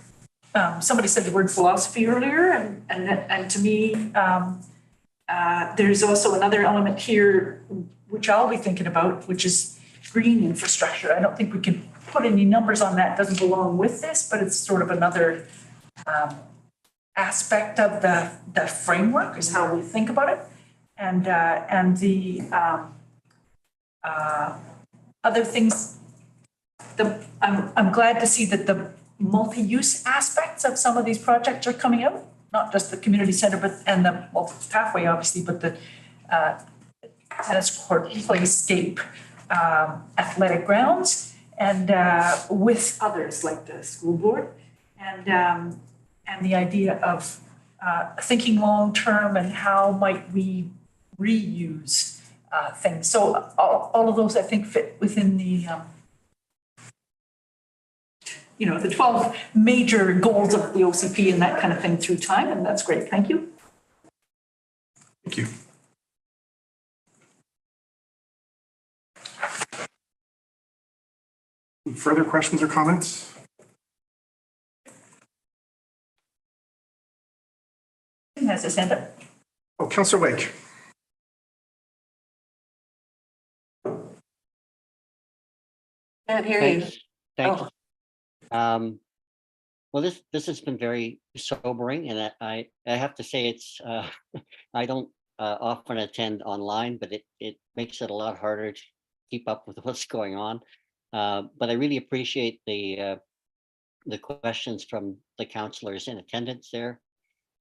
Speaker 7: somebody said the word philosophy earlier, and to me, there's also another element here which I'll be thinking about, which is green infrastructure. I don't think we can put any numbers on that. It doesn't belong with this, but it's sort of another aspect of the framework is how we think about it, and the other things. I'm glad to see that the multi-use aspects of some of these projects are coming out, not just the community center, and the pathway, obviously, but the tennis court, playscape, athletic grounds, and with others like the school board, and the idea of thinking long-term and how might we reuse things. So all of those, I think, fit within the the 12 major goals of the OCP and that kind of thing through time, and that's great. Thank you.
Speaker 4: Thank you. Further questions or comments?
Speaker 7: Who has his hand up?
Speaker 4: Oh, Councillor Wake.
Speaker 2: Can't hear you.
Speaker 11: Thanks.
Speaker 2: Oh.
Speaker 11: Well, this has been very sobering, and I have to say it's I don't often attend online, but it makes it a lot harder to keep up with what's going on. But I really appreciate the questions from the councillors in attendance there.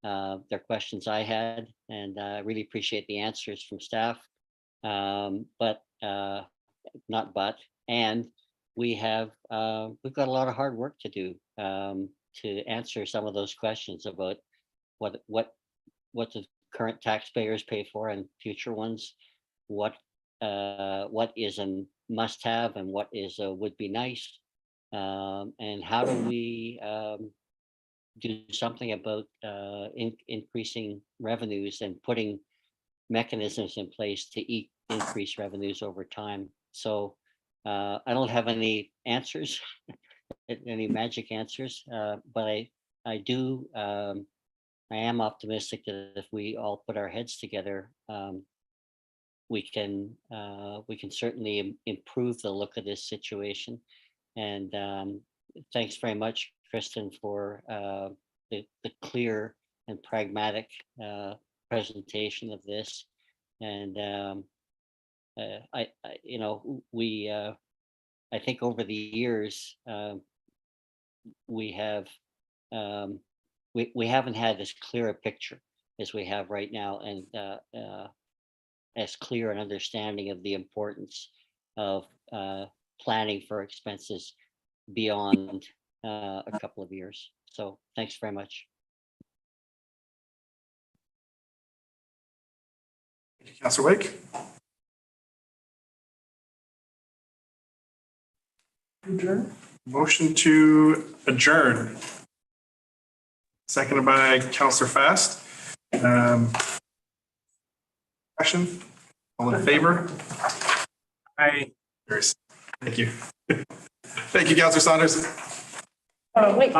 Speaker 11: They're questions I had, and I really appreciate the answers from staff. And we've got a lot of hard work to do to answer some of those questions about what the current taxpayers pay for and future ones, what is a must-have and what is a would be nice, and how do we do something about increasing revenues and putting mechanisms in place to increase revenues over time. So I don't have any answers, any magic answers, but I do. I am optimistic that if we all put our heads together, we can certainly improve the look of this situation. And thanks very much, Kristen, for the clear and pragmatic presentation of this. And I think over the years we haven't had as clear a picture as we have right now, and as clear an understanding of the importance of planning for expenses beyond a couple of years. So thanks very much.
Speaker 4: Councillor Wake?
Speaker 1: Adjourn.
Speaker 4: Motion to adjourn. Seconded by Councillor Fast. Question? All in favor? Aye. Thank you. Thank you, Councillor Saunders.
Speaker 7: Wait.